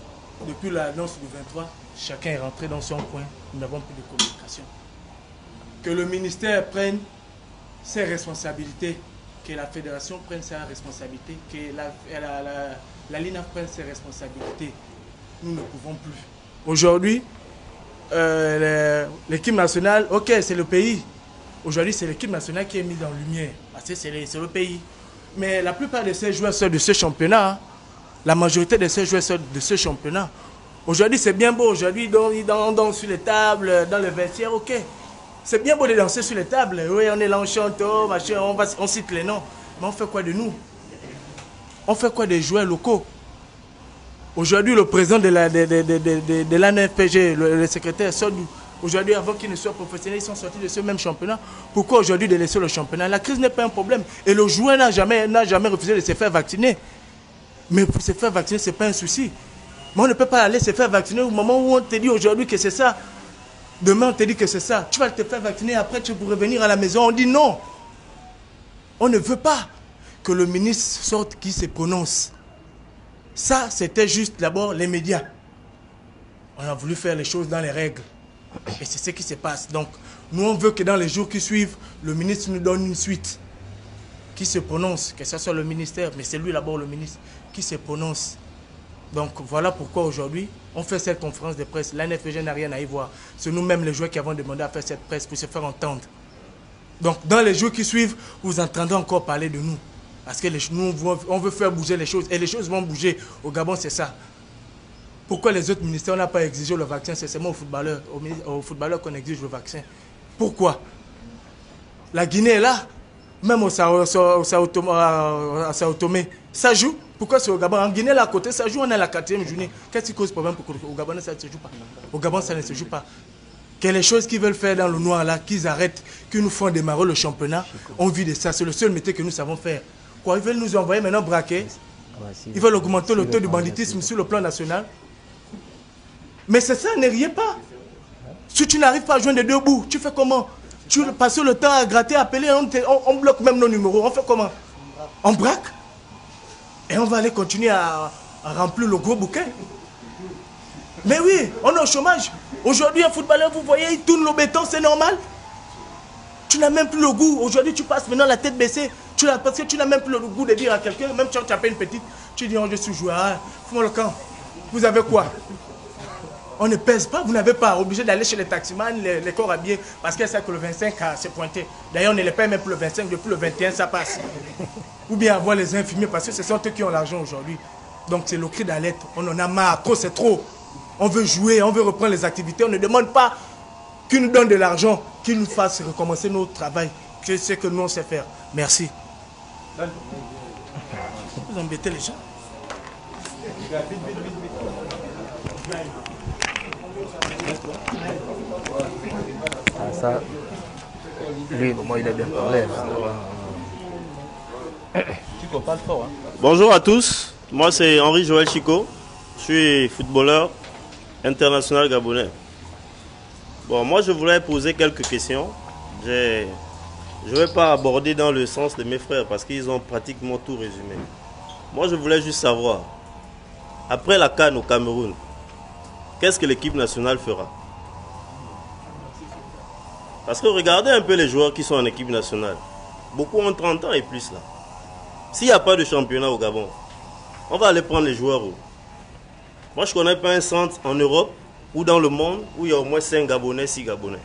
Depuis l'annonce du 23, chacun est rentré dans son coin. Nous n'avons plus de communication. Que le ministère prenne ses responsabilités, que la fédération prenne ses responsabilités, que la LINAF prenne ses responsabilités. Nous ne pouvons plus. Aujourd'hui, l'équipe nationale, ok, c'est le pays. Aujourd'hui, c'est l'équipe nationale qui est mise en lumière. Parce que c'est le pays. Mais la plupart de ces joueurs sortent de ce championnat. La majorité de ces joueurs sortent de ce championnat. Aujourd'hui, c'est bien beau. Aujourd'hui, ils dansent sur les tables, dans le vestiaire, ok. C'est bien beau de danser sur les tables. Oui, on est là, on chante, oh, machin, on cite les noms. Mais on fait quoi de nous? On fait quoi des joueurs locaux? Aujourd'hui, le président de l'ANFPG, le secrétaire, sort aujourd'hui, avant qu'ils ne soient professionnels, ils sont sortis de ce même championnat. Pourquoi aujourd'hui de laisser le championnat? La crise n'est pas un problème. Et le joueur n'a jamais refusé de se faire vacciner. Mais pour se faire vacciner, ce n'est pas un souci. Mais on ne peut pas aller se faire vacciner au moment où on te dit aujourd'hui que c'est ça. Demain, on te dit que c'est ça. Tu vas te faire vacciner, après tu pourrais venir à la maison. On dit non. On ne veut pas que le ministre sorte qui se prononce. Ça, c'était juste d'abord les médias. On a voulu faire les choses dans les règles. Et c'est ce qui se passe. Donc, nous, on veut que dans les jours qui suivent, le ministre nous donne une suite. Qui se prononce, que ce soit le ministère, mais c'est lui d'abord le ministre, qui se prononce. Donc, voilà pourquoi aujourd'hui, on fait cette conférence de presse. L'ANFPG n'a rien à y voir. C'est nous-mêmes les joueurs qui avons demandé à faire cette presse pour se faire entendre. Donc, dans les jours qui suivent, vous entendrez encore parler de nous. Parce que nous, on veut faire bouger les choses. Et les choses vont bouger. Au Gabon, c'est ça. Pourquoi les autres ministères n'ont pas exigé le vaccin? C'est seulement aux footballeurs qu'on exige le vaccin. Pourquoi? La Guinée est là. Même au Sao Tomé, ça joue. Pourquoi c'est au Gabon? En Guinée, là à côté, ça joue. On est à la 4e journée. Qu'est-ce qui cause problème pour qu'au Gabon, ça ne se joue pas? Au Gabon, ça ne se joue pas. Que les choses qu'ils veulent faire dans le noir, là, qu'ils arrêtent, qu'ils nous font démarrer le championnat, on vit de ça. C'est le seul métier que nous savons faire. Quoi, ils veulent nous envoyer maintenant braquer. Ils veulent augmenter le taux du banditisme sur le plan national. Mais c'est ça, ne riez pas. Si tu n'arrives pas à joindre les deux bouts, tu fais comment? Tu passes le temps à gratter, à appeler, on bloque même nos numéros. On fait comment? On braque. Et on va aller continuer à remplir le gros bouquin. Mais oui, on est au chômage. Aujourd'hui, un footballeur, vous voyez, il tourne le béton, c'est normal. Tu n'as même plus le goût. Aujourd'hui, tu passes maintenant la tête baissée. Parce que tu n'as même plus le goût de dire à quelqu'un, même si tu appelles une petite, tu dis, oh, je suis joueur. Ah, fous-moi le camp. Vous avez quoi? On ne pèse pas, vous n'avez pas obligé d'aller chez les taximans, les corps habillés, parce que c'est que le 25 s'est pointé. D'ailleurs, on ne les paye même pour le 25, depuis le 21, ça passe. Ou bien avoir les infirmiers, parce que ce sont eux qui ont l'argent aujourd'hui. Donc c'est le cri d'alerte. On en a marre, trop c'est trop. On veut jouer, on veut reprendre les activités. On ne demande pas qu'ils nous donnent de l'argent, qu'ils nous fassent recommencer notre travail. C'est ce que nous on sait faire. Merci. Vous embêtez les gens. Ah, ça, lui, moi, il a bien parlé. Chico, parle fort. Hein. Bonjour à tous. Moi, c'est Henri Joël Chico. Je suis footballeur international gabonais. Bon, moi, je voulais poser quelques questions. Je ne vais pas aborder dans le sens de mes frères parce qu'ils ont pratiquement tout résumé. Moi, je voulais juste savoir, après la CAN au Cameroun, qu'est-ce que l'équipe nationale fera? Parce que regardez un peu les joueurs qui sont en équipe nationale. Beaucoup ont 30 ans et plus là. S'il n'y a pas de championnat au Gabon, on va aller prendre les joueurs où? Moi, je ne connais pas un centre en Europe ou dans le monde où il y a au moins 5 Gabonais, 6 Gabonais.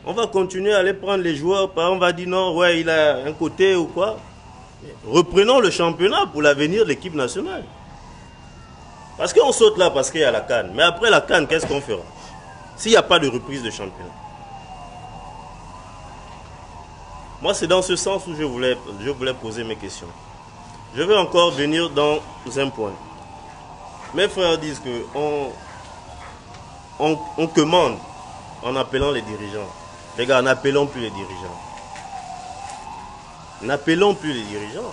On va continuer à aller prendre les joueurs, on va dire non, ouais, il a un côté ou quoi. Reprenons le championnat pour l'avenir de l'équipe nationale. Parce qu'on saute là parce qu'il y a la CAN. Mais après la CAN, qu'est-ce qu'on fera? S'il n'y a pas de reprise de championnat. Moi, c'est dans ce sens où je voulais poser mes questions. Je vais encore venir dans un point. Mes frères disent qu'on commande en appelant les dirigeants. Les gars, n'appelons plus les dirigeants. N'appelons plus les dirigeants.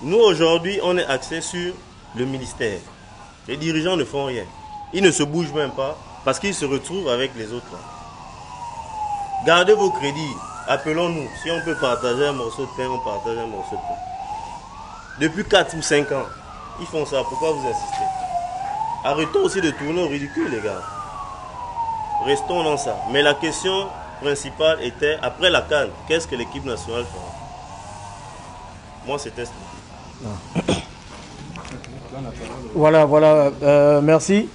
Nous, aujourd'hui, on est axé sur le ministère. Les dirigeants ne font rien. Ils ne se bougent même pas parce qu'ils se retrouvent avec les autres. Là. Gardez vos crédits. Appelons-nous. Si on peut partager un morceau de pain, on partage un morceau de pain. Depuis 4 ou 5 ans, ils font ça. Pourquoi vous insistez? Arrêtons aussi de tourner au ridicule, les gars. Restons dans ça. Mais la question principale était, après la CAN, qu'est-ce que l'équipe nationale fera? Moi, c'était ça. Voilà, merci.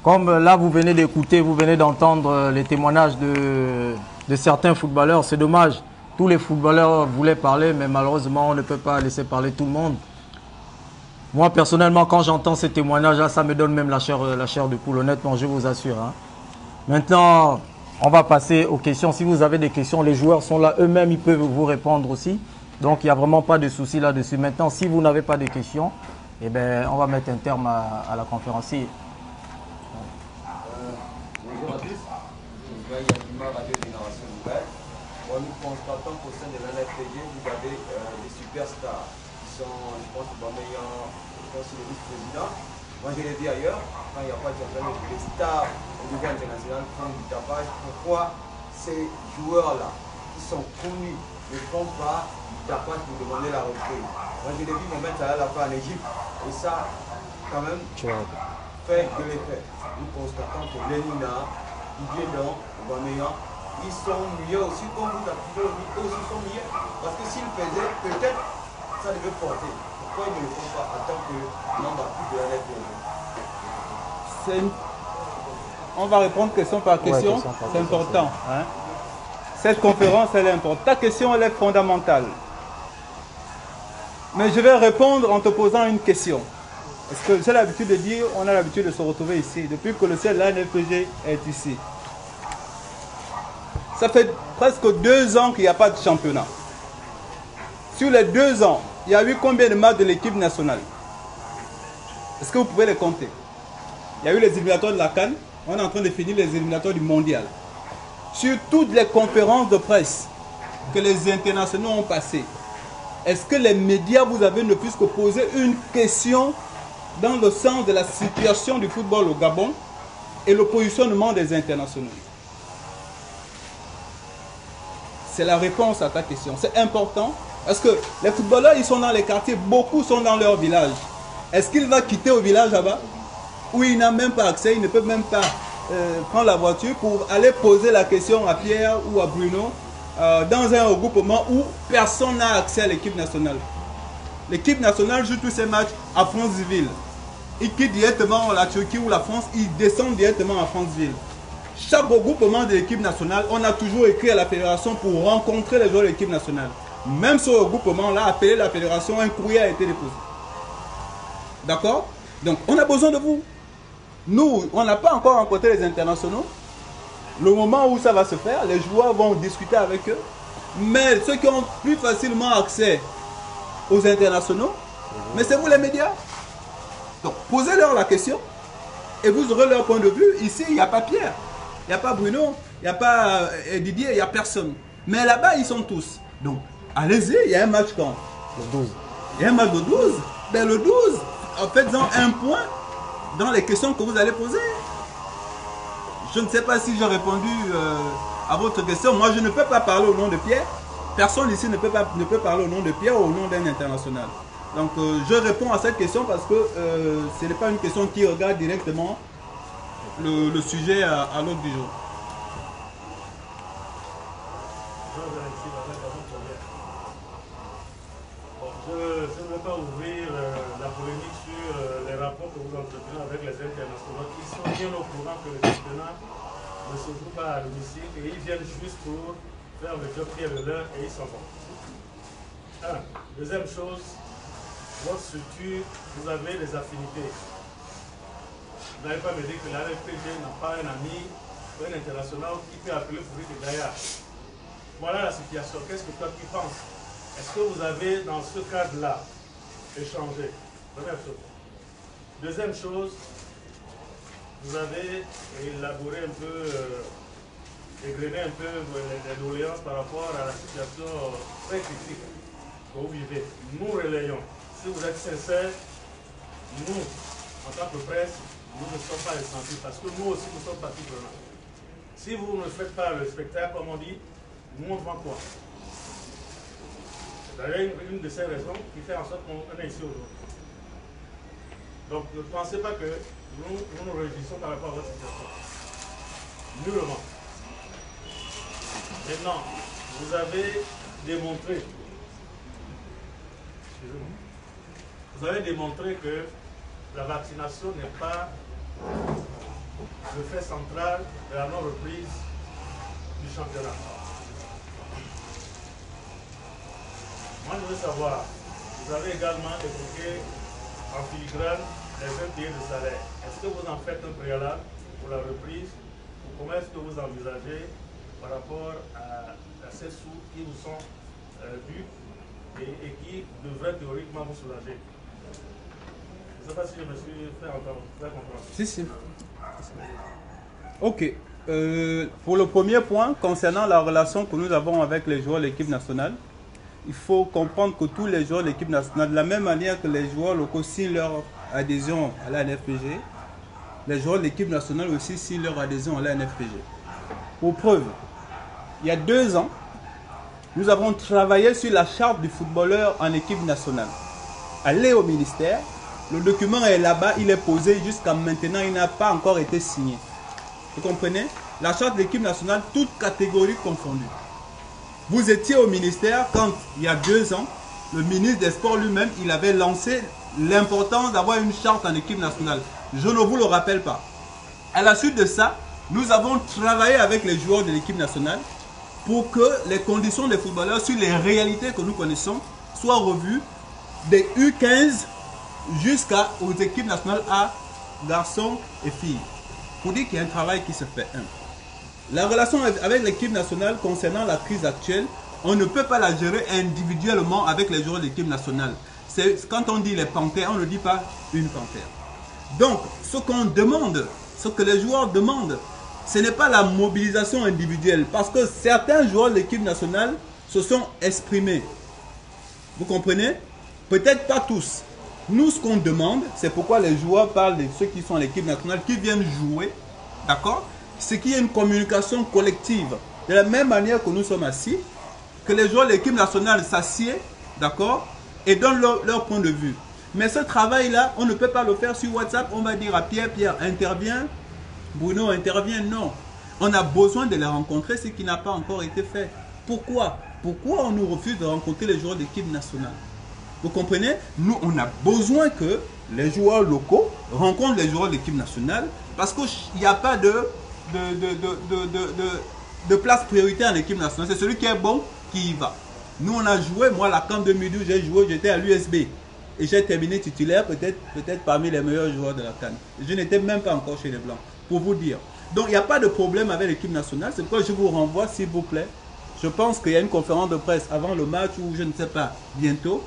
Comme là, vous venez d'écouter, vous venez d'entendre les témoignages de certains footballeurs. C'est dommage. Tous les footballeurs voulaient parler, mais malheureusement, on ne peut pas laisser parler tout le monde. Moi, personnellement, quand j'entends ces témoignages-là, ça me donne même la chair de poule, honnêtement, je vous assure. Hein. Maintenant, on va passer aux questions. Si vous avez des questions, les joueurs sont là eux-mêmes, ils peuvent vous répondre aussi. Donc, il n'y a vraiment pas de souci là-dessus. Maintenant, si vous n'avez pas de questions, eh ben, on va mettre un terme à la conférence. Bonjour à tous. Nous constatons qu'au sein de l'NFPG, vous avez des superstars qui sont, je pense, le vice-président. Moi, je l'ai dit ailleurs, quand il n'y a pas de championnat, les stars au niveau international font du tapage. Pourquoi ces joueurs-là, qui sont connus, ne font pas du tapage pour demander la reprise? Moi, je l'ai vu, mon maître à la fin en Égypte. Et ça, quand même, fait de l'effet. Nous constatons que Lenina, Didier Don, Aubameyang, ils sont mieux aussi, comme vous avez toujours dit, eux aussi sont mieux. Parce que s'ils faisaient, peut-être, ça devait porter. Pourquoi ils ne le font pas en tant que membre actif de la NFPG? On va répondre question par question, c'est important. Hein? Cette conférence, elle est importante. Ta question, elle est fondamentale. Mais je vais répondre en te posant une question. Parce que j'ai l'habitude de dire, on a l'habitude de se retrouver ici. Depuis que le ciel de la NFPG est ici. Ça fait presque 2 ans qu'il n'y a pas de championnat. Sur les 2 ans, il y a eu combien de matchs de l'équipe nationale? Est-ce que vous pouvez les compter? Il y a eu les éliminatoires de la CAN. On est en train de finir les éliminatoires du mondial. Sur toutes les conférences de presse que les internationaux ont passées, est-ce que les médias, vous avez ne plus que poser une question dans le sens de la situation du football au Gabon et le positionnement des internationaux? C'est la réponse à ta question. C'est important parce que les footballeurs, ils sont dans les quartiers, beaucoup sont dans leur village. Est-ce qu'il va quitter au village là-bas où il n'a même pas accès, il ne peut même pas prendre la voiture pour aller poser la question à Pierre ou à Bruno dans un regroupement où personne n'a accès à l'équipe nationale. L'équipe nationale joue tous ses matchs à Franceville. Ils quittent directement la Turquie ou la France, ils descendent directement à Franceville. Chaque regroupement de l'équipe nationale, on a toujours écrit à la fédération pour rencontrer les joueurs de l'équipe nationale. Même ce regroupement-là, appelé la fédération, un courrier a été déposé. D'accord? Donc, on a besoin de vous. Nous, on n'a pas encore rencontré les internationaux. Le moment où ça va se faire, les joueurs vont discuter avec eux. Mais ceux qui ont plus facilement accès aux internationaux, mais c'est vous les médias. Donc, posez-leur la question et vous aurez leur point de vue. Ici, il n'y a pas Pierre, il n'y a pas Bruno, il n'y a pas Didier, il n'y a personne. Mais là-bas, ils sont tous. Donc, allez-y, il y a un match quand? Le 12. Il y a un match de 12. Ben, le 12, en faites-en un point dans les questions que vous allez poser. Je ne sais pas si j'ai répondu à votre question. Moi, je ne peux pas parler au nom de Pierre. Personne ici ne peut parler au nom de Pierre ou au nom d'un international. Donc, je réponds à cette question parce que ce n'est pas une question qui regarde directement le sujet à l'ordre du jour. Je ne veux pas ouvrir la polémique sur les rapports que vous entretenez avec les internationaux qui sont bien au courant que le championnat ne se joue pas à domicile et ils viennent juste pour faire le job qui est le leur et ils s'en vont. Deuxième chose, votre structure, vous avez des affinités. Vous n'allez pas me dire que la RPG n'a pas un ami ou un international qui peut appeler Fourik et Gaïa. Voilà la situation. Qu'est-ce que toi tu penses? Est-ce que vous avez, dans ce cadre-là, échangé? Première chose. Deuxième chose, vous avez élaboré un peu, égrené un peu les doléances par rapport à la situation très critique que vous vivez. Nous relayons. Si vous êtes sincères, nous, en tant que presse, nous ne sommes pas ressentis parce que nous aussi, nous sommes partie prenante. Si vous ne faites pas le spectacle, comme on dit, nous, on vend quoi? C'est d'ailleurs une de ces raisons qui fait en sorte qu'on est ici aujourd'hui. Donc, ne pensez pas que nous nous réjouissons par rapport à votre situation. Nullement. Maintenant, vous avez démontré, vous avez démontré que la vaccination n'est pas le fait central de la non-reprise du championnat. Moi, je veux savoir, vous avez également évoqué en filigrane les impayés de salaire. Est-ce que vous en faites un préalable pour la reprise ou comment est-ce que vous envisagez par rapport à ces sous qui vous sont dus et qui devraient théoriquement vous soulager? Je ne sais pas si je me suis fait entendre, fait comprendre. Si, si. Ok. Pour le premier point, concernant la relation que nous avons avec les joueurs de l'équipe nationale, il faut comprendre que tous les joueurs de l'équipe nationale, de la même manière que les joueurs locaux signent leur adhésion à la NFPG, les joueurs de l'équipe nationale aussi signent leur adhésion à la NFPG. Pour preuve, il y a 2 ans, nous avons travaillé sur la charte du footballeur en équipe nationale. Allez au ministère, le document est là-bas, il est posé jusqu'à maintenant, il n'a pas encore été signé. Vous comprenez? La charte de l'équipe nationale, toutes catégories confondues. Vous étiez au ministère quand, il y a 2 ans, le ministre des Sports lui-même, il avait lancé l'importance d'avoir une charte en équipe nationale. Je ne vous le rappelle pas. À la suite de ça, nous avons travaillé avec les joueurs de l'équipe nationale pour que les conditions des footballeurs sur les réalités que nous connaissons soient revues des U15 jusqu'aux équipes nationales A, garçons et filles. Pour dire qu'il y a un travail qui se fait. La relation avec l'équipe nationale concernant la crise actuelle, on ne peut pas la gérer individuellement avec les joueurs de l'équipe nationale. Quand on dit les panthères, on ne dit pas une panthère. Donc, ce qu'on demande, ce que les joueurs demandent, ce n'est pas la mobilisation individuelle. Parce que certains joueurs de l'équipe nationale se sont exprimés. Vous comprenez? Peut-être pas tous. Nous, ce qu'on demande, c'est pourquoi les joueurs parlent de ceux qui sont à l'équipe nationale, qui viennent jouer, d'accord? C'est qu'il y ait une communication collective. De la même manière que nous sommes assis, que les joueurs de l'équipe nationale s'assiedent, d'accord? Et donnent leur point de vue. Mais ce travail-là, on ne peut pas le faire sur WhatsApp. On va dire à Pierre, Pierre intervient, Bruno intervient. Non. On a besoin de les rencontrer, ce qui n'a pas encore été fait. Pourquoi? Pourquoi on nous refuse de rencontrer les joueurs d'équipe nationale? Vous comprenez? Nous, on a besoin que les joueurs locaux rencontrent les joueurs de l'équipe nationale parce qu'il n'y a pas de place prioritaire en équipe nationale. C'est celui qui est bon qui y va. Nous, on a joué. Moi, la CAN 2012, j'ai joué, j'étais à l'USB. et j'ai terminé titulaire, peut-être parmi les meilleurs joueurs de la CAN. Je n'étais même pas encore chez les Blancs, pour vous dire. Donc il n'y a pas de problème avec l'équipe nationale, c'est pourquoi je vous renvoie, s'il vous plaît. Je pense qu'il y a une conférence de presse avant le match ou je ne sais pas, bientôt.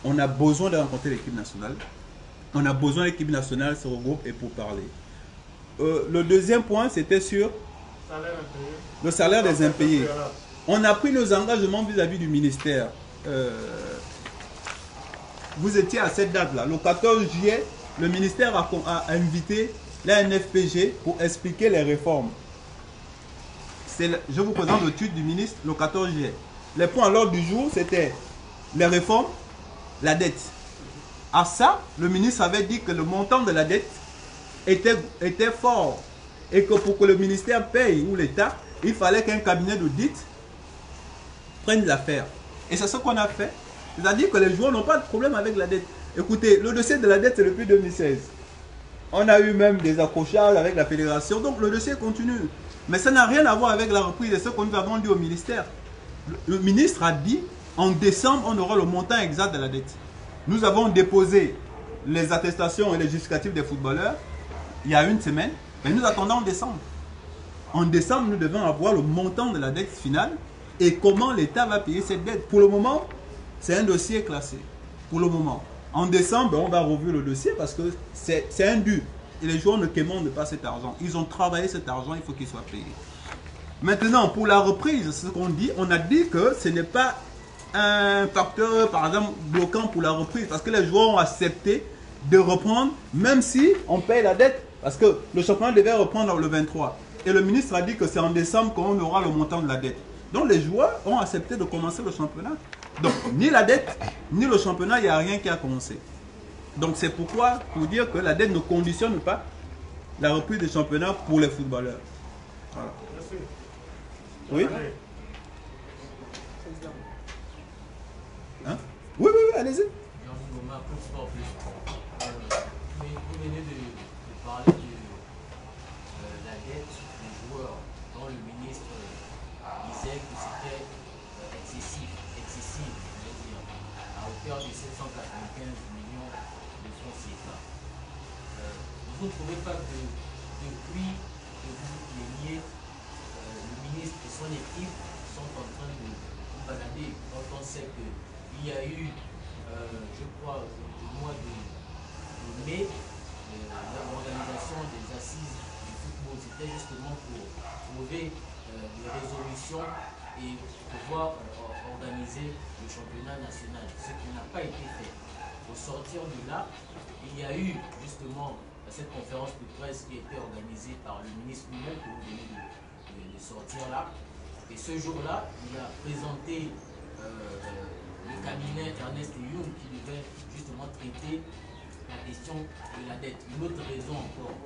On a besoin de rencontrer l'équipe nationale. On a besoin de l'équipe nationale se regroupe et pour parler. Le deuxième point, c'était sur le salaire des impayés. On a pris nos engagements vis-à-vis du ministère. Vous étiez à cette date-là. Le 14 juillet, le ministère a invité la NFPG pour expliquer les réformes. Je vous présente le tweet du ministre le 14 juillet. Les points à l'ordre du jour, c'était les réformes, la dette. À ça, le ministre avait dit que le montant de la dette était fort et que pour que le ministère paye ou l'État, il fallait qu'un cabinet d'audit prenne l'affaire. Et c'est ce qu'on a fait. C'est-à-dire que les joueurs n'ont pas de problème avec la dette. Écoutez, le dossier de la dette, c'est depuis 2016. On a eu même des accrochages avec la fédération, donc le dossier continue. Mais ça n'a rien à voir avec la reprise de ce que nous avons dit au ministère. Le ministre a dit, en décembre, on aura le montant exact de la dette. Nous avons déposé les attestations et les justificatifs des footballeurs il y a une semaine, mais nous attendons en décembre. En décembre, nous devons avoir le montant de la dette finale et comment l'État va payer cette dette. Pour le moment, c'est un dossier classé. Pour le moment. En décembre, on va revoir le dossier parce que c'est un dû. Et les joueurs ne commandent pas cet argent. Ils ont travaillé cet argent, il faut qu'il soit payé. Maintenant, pour la reprise, ce qu'on dit, on a dit que ce n'est pas un facteur, par exemple, bloquant pour la reprise. Parce que les joueurs ont accepté de reprendre, même si on paye la dette. Parce que le championnat devait reprendre le 23. Et le ministre a dit que c'est en décembre qu'on aura le montant de la dette. Donc les joueurs ont accepté de commencer le championnat. Donc ni la dette, ni le championnat, il n'y a rien qui a commencé. Donc c'est pourquoi, pour dire que la dette ne conditionne pas la reprise du championnat pour les footballeurs. Voilà. Oui. Hein? Oui, allez-y. Vous venez de parler de la dette des joueurs dont le ministre disait que c'était excessif, je veux dire, à hauteur de 795 millions de francs CFA. Vous ne trouvez pas que depuis que vous plaignez, le ministre et son équipe sont en train de vous balader quand on sait qu'il y a eu, je crois, au mois de mai, l'organisation des assises du football, c'était justement pour trouver des résolutions et pouvoir organiser le championnat national, ce qui n'a pas été fait. Au sortir de là, il y a eu justement cette conférence de presse qui a été organisée par le ministre lui-même que vous venez de sortir là. Et ce jour-là, il a présenté le cabinet Ernest Young qui devait justement traiter la question de la dette. Une autre raison encore,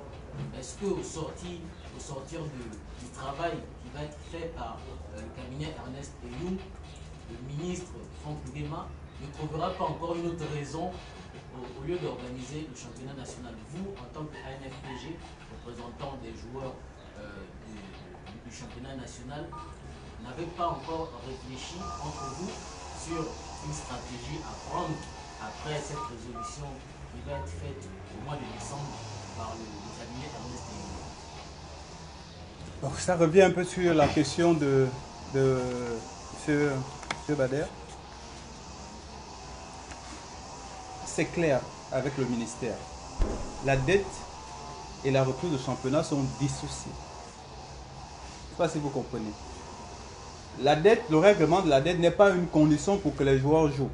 est-ce qu'au sortir du travail qui va être fait par le cabinet Ernest Young, le ministre Franck Nguema ne trouvera pas encore une autre raison au lieu d'organiser le championnat national? Vous, en tant que ANFPG, représentant des joueurs du championnat national, n'avez pas encore réfléchi entre vous sur une stratégie à prendre après cette résolution qui va être faite au mois de décembre par le cabinet Ernest Young? Donc ça revient un peu sur la question de M. Bader. C'est clair avec le ministère. La dette et la reprise du championnat sont dissociées. Je ne sais pas si vous comprenez. La dette, le règlement de la dette n'est pas une condition pour que les joueurs jouent.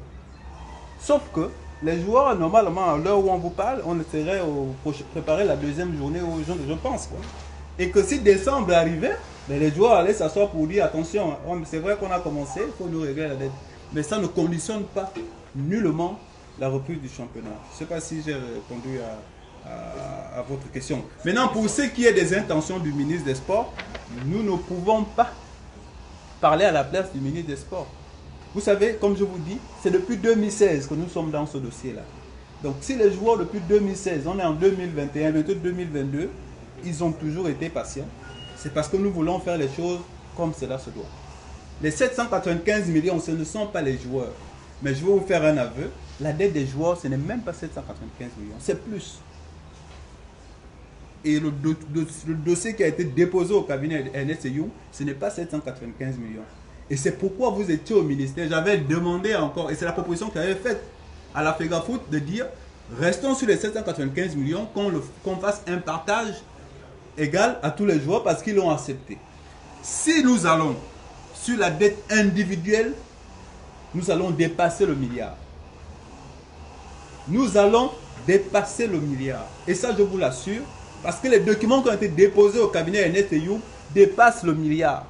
Sauf que les joueurs, normalement, à l'heure où on vous parle, on essaierait pour préparer la deuxième journée, je pense. Quoi. Et que si décembre arrivait, les joueurs allaient s'asseoir pour dire attention, c'est vrai qu'on a commencé, il faut nous régler la dette. Mais ça ne conditionne pas nullement la reprise du championnat. Je ne sais pas si j'ai répondu à votre question. Maintenant, pour ce qui est des intentions du ministre des Sports, nous ne pouvons pas parler à la place du ministre des Sports. Vous savez, comme je vous dis, c'est depuis 2016 que nous sommes dans ce dossier-là. Donc si les joueurs depuis 2016, on est en 2021, bientôt 2022, ils ont toujours été patients, c'est parce que nous voulons faire les choses comme cela se doit. Les 795 millions, ce ne sont pas les joueurs. Mais je vais vous faire un aveu. la dette des joueurs, ce n'est même pas 795 millions, c'est plus. Et le dossier qui a été déposé au cabinet Ernest Young, ce n'est pas 795 millions. Et c'est pourquoi vous étiez au ministère. J'avais demandé encore, et c'est la proposition que j'avais faite à la FEGAFOOT de dire, restons sur les 795 millions, qu'on fasse un partage égal à tous les joueurs parce qu'ils l'ont accepté. Si nous allons sur la dette individuelle, nous allons dépasser le milliard. Nous allons dépasser le milliard. Et ça, je vous l'assure, parce que les documents qui ont été déposés au cabinet Ernest Young dépassent le milliard.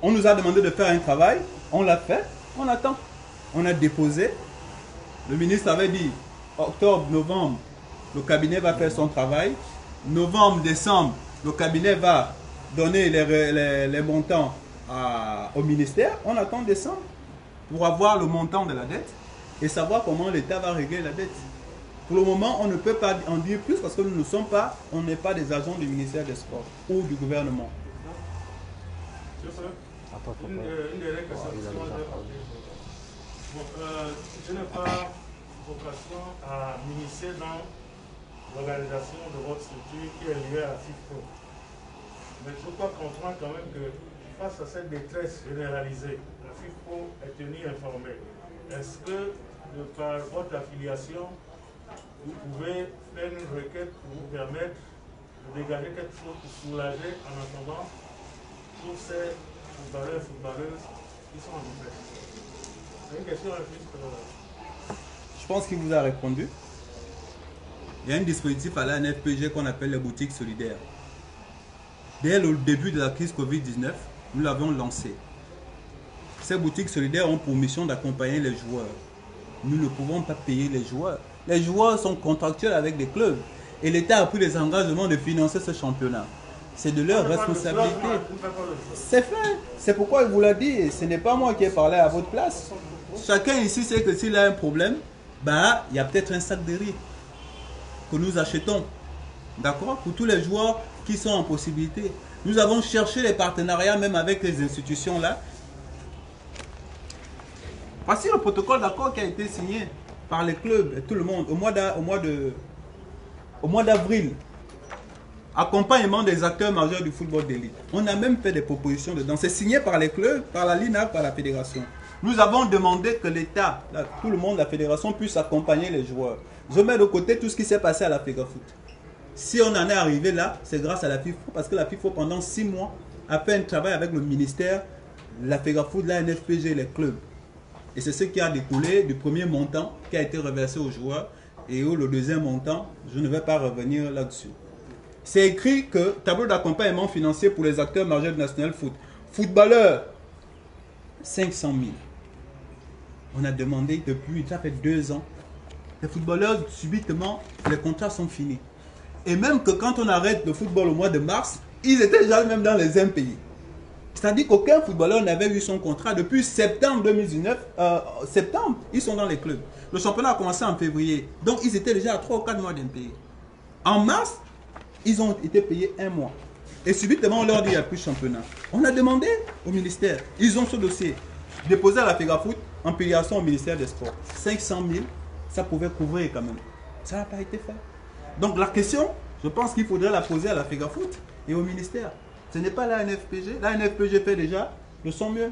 On nous a demandé de faire un travail, on l'a fait, on attend. On a déposé. Le ministre avait dit, octobre, novembre, le cabinet va faire son travail. Novembre, décembre, le cabinet va donner les montants au ministère. On attend décembre pour avoir le montant de la dette et savoir comment l'État va régler la dette. Pour le moment, on ne peut pas en dire plus parce que nous ne sommes pas, on n'est pas des agents du ministère des Sports ou du gouvernement. Une dernière question. Je n'ai pas vocation à m'initier dans l'organisation de votre structure qui est liée à la FIFPro. Mais je crois comprendre quand même que face à cette détresse généralisée, la FIFPro est tenue informée. Est-ce que, de par votre affiliation, vous pouvez faire une requête pour vous permettre de dégager quelque chose pour soulager en attendant tous ces footballeurs et footballeuses qui sont en détresse? C'est une question juste. Je pense qu'il vous a répondu. Il y a un dispositif à la NFPG qu'on appelle les boutiques solidaires. Dès le début de la crise Covid-19, nous l'avons lancé. Ces boutiques solidaires ont pour mission d'accompagner les joueurs. Nous ne pouvons pas payer les joueurs. Les joueurs sont contractuels avec des clubs. Et l'État a pris les engagements de financer ce championnat. C'est de leur responsabilité. C'est fait. C'est pourquoi il vous l'a dit. Ce n'est pas moi qui ai parlé à votre place. Chacun ici sait que s'il a un problème, bah, il y a peut-être un sac de riz que nous achetons. D'accord? Pour tous les joueurs qui sont en possibilité. Nous avons cherché les partenariats même avec les institutions là. Voici le protocole d'accord qui a été signé par les clubs et tout le monde au mois d'avril. Accompagnement des acteurs majeurs du football d'élite. On a même fait des propositions dedans. C'est signé par les clubs, par la LINAC, par la fédération. Nous avons demandé que l'État, tout le monde, la fédération, puisse accompagner les joueurs. Je mets de côté tout ce qui s'est passé à la FEGAFOOT. Si on en est arrivé là, c'est grâce à la FIFPro, parce que la FIFPro, pendant 6 mois, a fait un travail avec le ministère, la FEGAFOOT, la NFPG, les clubs. Et c'est ce qui a découlé du premier montant qui a été reversé aux joueurs. Et le deuxième montant, je ne vais pas revenir là-dessus. C'est écrit que tableau d'accompagnement financier pour les acteurs majeurs du National Foot. Footballeurs, 500 000. On a demandé depuis, ça fait 2 ans. Les footballeurs, subitement, les contrats sont finis. Et même que quand on arrête le football au mois de mars, ils étaient déjà même dans les impayés. C'est-à-dire qu'aucun footballeur n'avait eu son contrat depuis septembre 2019. Septembre, ils sont dans les clubs. Le championnat a commencé en février. Donc, ils étaient déjà à 3 ou 4 mois d'impayés. En mars, ils ont été payés 1 mois. Et subitement, on leur dit qu'il n'y a plus de championnat. On a demandé au ministère. Ils ont ce dossier déposé à la FEGAFOOT en payation au ministère des Sports. 500 000, ça pouvait couvrir quand même. Ça n'a pas été fait. Donc, la question, je pense qu'il faudrait la poser à la FEGAFOOT et au ministère. Ce n'est pas la NFPG. La NFPG fait déjà de son mieux.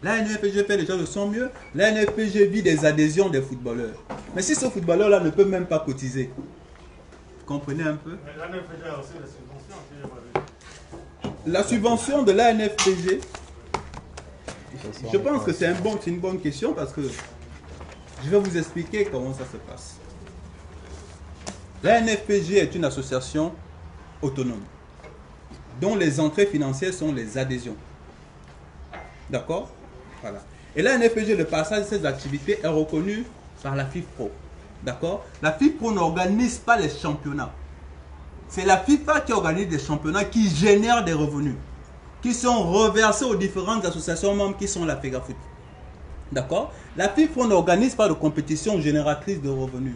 La NFPG fait déjà de son mieux. La NFPG vit des adhésions des footballeurs. Mais si ce footballeur-là ne peut même pas cotiser, vous comprenez un peu? Mais la NFPG a aussi des subventions. Si j'ai pas vu. La subvention de la NFPG, je pense que c'est une bonne question parce que je vais vous expliquer comment ça se passe. La NFPG est une association autonome dont les entrées financières sont les adhésions. D'accord? Voilà. Et la NFPG, le passage de ses activités est reconnu par la FIFPro. D'accord? La FIFPro n'organise pas les championnats. C'est la FIFA qui organise des championnats qui génèrent des revenus, qui sont reversés aux différentes associations membres qui sont la FEGAFOOT. D'accord? La FIFPro n'organise pas de compétition génératrice de revenus.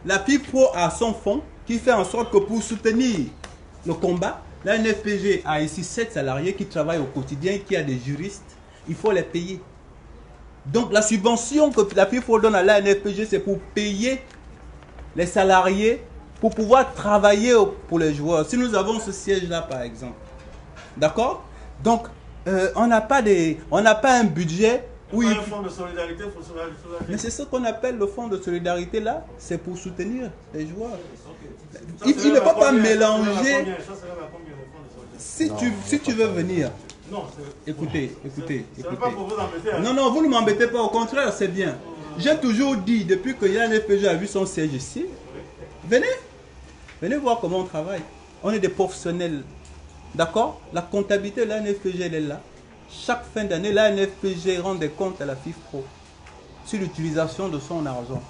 La FIFPro a son fonds qui fait en sorte que pour soutenir le combat, la NFPG a ici 7 salariés qui travaillent au quotidien, qui a des juristes. Il faut les payer. Donc la subvention que la FIFA donne à l'ANFPG, c'est pour payer les salariés, pour pouvoir travailler pour les joueurs. Si nous avons ce siège-là, par exemple, d'accord? Donc, on n'a pas un budget où un fonds de solidarité pour soulager. Mais c'est ce qu'on appelle le fonds de solidarité là, c'est pour soutenir les joueurs. Okay. Il ne faut pas mélanger. Ça serait à combien le fonds de solidarité? Si tu veux venir. Non, écoutez. pas pour vous embêter. Hein. Non, vous ne m'embêtez pas, au contraire, c'est bien. J'ai toujours dit, depuis que l'ANFPG a vu son siège ici, venez voir comment on travaille. On est des professionnels. D'accord? La comptabilité de l'ANFPG, elle est là. Chaque fin d'année, l'ANFPG rend des comptes à la FIFPro sur l'utilisation de son argent.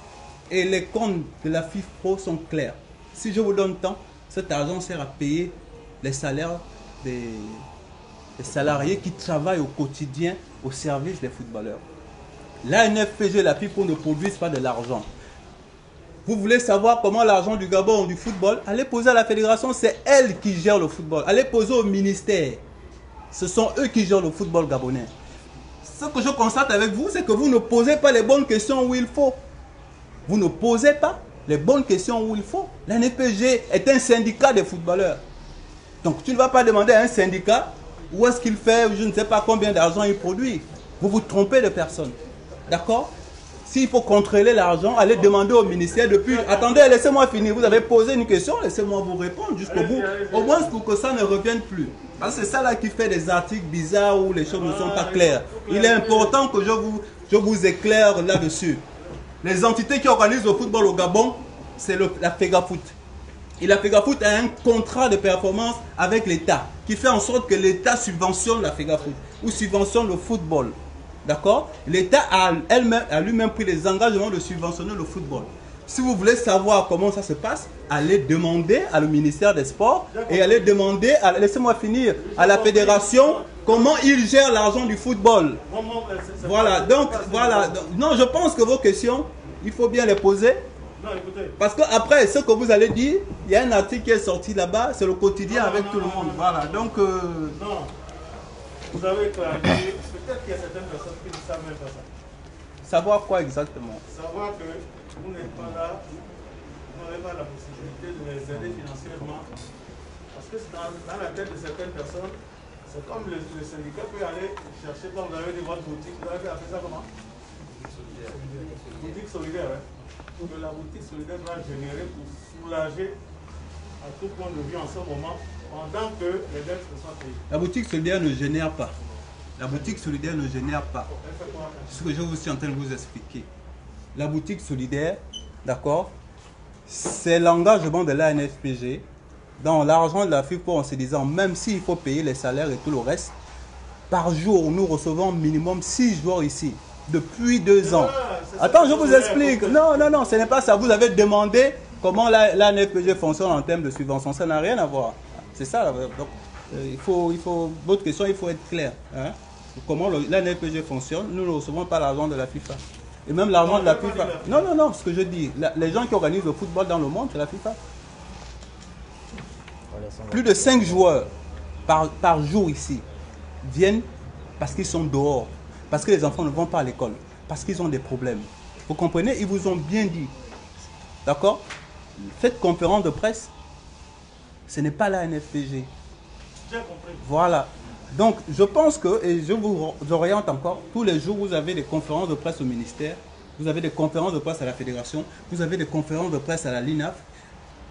Et les comptes de la FIFPro sont clairs. Si je vous donne temps, cet argent sert à payer les salaires des salariés qui travaillent au quotidien au service des footballeurs. L'ANFPG et la FIFPro ne produisent pas de l'argent. Vous voulez savoir comment l'argent du Gabon ou du football? Allez poser à la fédération, c'est elle qui gère le football. Allez poser au ministère. Ce sont eux qui gèrent le football gabonais. Ce que je constate avec vous, c'est que vous ne posez pas les bonnes questions où il faut. Vous ne posez pas les bonnes questions où il faut. L'ANFPG est un syndicat des footballeurs. Donc tu ne vas pas demander à un syndicat où est-ce qu'il fait, je ne sais pas combien d'argent il produit. Vous vous trompez de personne. D'accord? S'il faut contrôler l'argent, allez demander au ministère depuis... Attendez, laissez-moi finir. Vous avez posé une question, laissez-moi vous répondre jusqu'au bout. Au moins pour que ça ne revienne plus. Parce que c'est ça là qui fait des articles bizarres où les choses ne sont pas claires. Il est important que je vous éclaire là-dessus. Les entités qui organisent le football au Gabon, c'est la FEGAFOOT. Et la FEGAFOOT a un contrat de performance avec l'État qui fait en sorte que l'État subventionne la FEGAFOOT ou subventionne le football. D'accord? L'État a lui-même pris les engagements de subventionner le football. Si vous voulez savoir comment ça se passe, allez demander à le ministère des Sports et allez demander, laissez-moi finir, à la fédération comment ils gèrent l'argent du football. Voilà, donc voilà. Non, je pense que vos questions, il faut bien les poser. Parce qu'après, ce que vous allez dire, il y a un article qui est sorti là-bas, c'est le quotidien avec tout le monde. Voilà, donc... Non, vous avez clarifié, peut-être qu'il y a certaines personnes qui ne savent même pas ça. Savoir quoi exactement? Savoir que vous n'êtes pas là, vous n'avez pas la possibilité de les aider financièrement. Parce que dans la tête de certaines personnes, c'est comme le syndicat peut aller chercher, quand vous avez des votre boutique, vous avez appelé ça comment? Boutique solidaire, hein. Que la boutique solidaire doit générer pour soulager à tout point de vue en ce moment, pendant que les dettes ne sont payées. La boutique solidaire ne génère pas. La boutique solidaire ne génère pas. Ce que je vous suis en train de vous expliquer. La boutique solidaire, d'accord, c'est l'engagement de l'ANFPG dans l'argent de la FIFA en se disant, même s'il faut payer les salaires et tout le reste, par jour, nous recevons minimum 6 joueurs ici, depuis 2 ans. Attends, je vous explique. Non, ce n'est pas ça. Vous avez demandé comment l'ANFPG fonctionne en termes de subvention. Ça n'a rien à voir. C'est ça. Donc, votre question, il faut être clair. Hein? Comment l'ANFPG fonctionne, nous ne recevons pas l'argent de la FIFA. Et même l'argent de la FIFA. Non, ce que je dis, les gens qui organisent le football dans le monde, c'est la FIFA. Plus de 5 joueurs par jour ici viennent parce qu'ils sont dehors, parce que les enfants ne vont pas à l'école, parce qu'ils ont des problèmes. Vous comprenez? Ils vous ont bien dit. D'accord? Faites conférence de presse. Ce n'est pas la NFPG. Voilà. Donc, je pense que, et je vous oriente encore, tous les jours, vous avez des conférences de presse au ministère, vous avez des conférences de presse à la fédération, vous avez des conférences de presse à la LINAF.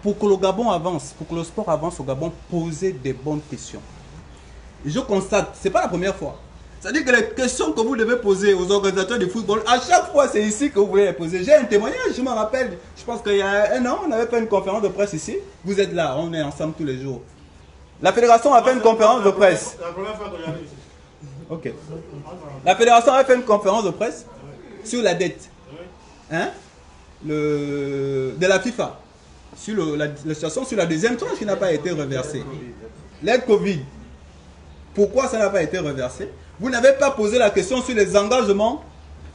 Pour que le Gabon avance, pour que le sport avance au Gabon, posez des bonnes questions. Et je constate, ce n'est pas la première fois. C'est-à-dire que les questions que vous devez poser aux organisateurs du football, à chaque fois, c'est ici que vous voulez les poser. J'ai un témoignage, je me rappelle, je pense qu'il y a 1 an, on avait fait une conférence de presse ici. Vous êtes là, on est ensemble tous les jours. La fédération a fait une conférence de presse. La première fois que j'arrive ici. Ok. La fédération a fait une conférence de presse sur la dette. Hein? De la FIFA. Sur la situation sur la deuxième tranche qui n'a pas été reversée. L'aide Covid. Pourquoi ça n'a pas été reversé? Vous n'avez pas posé la question sur les engagements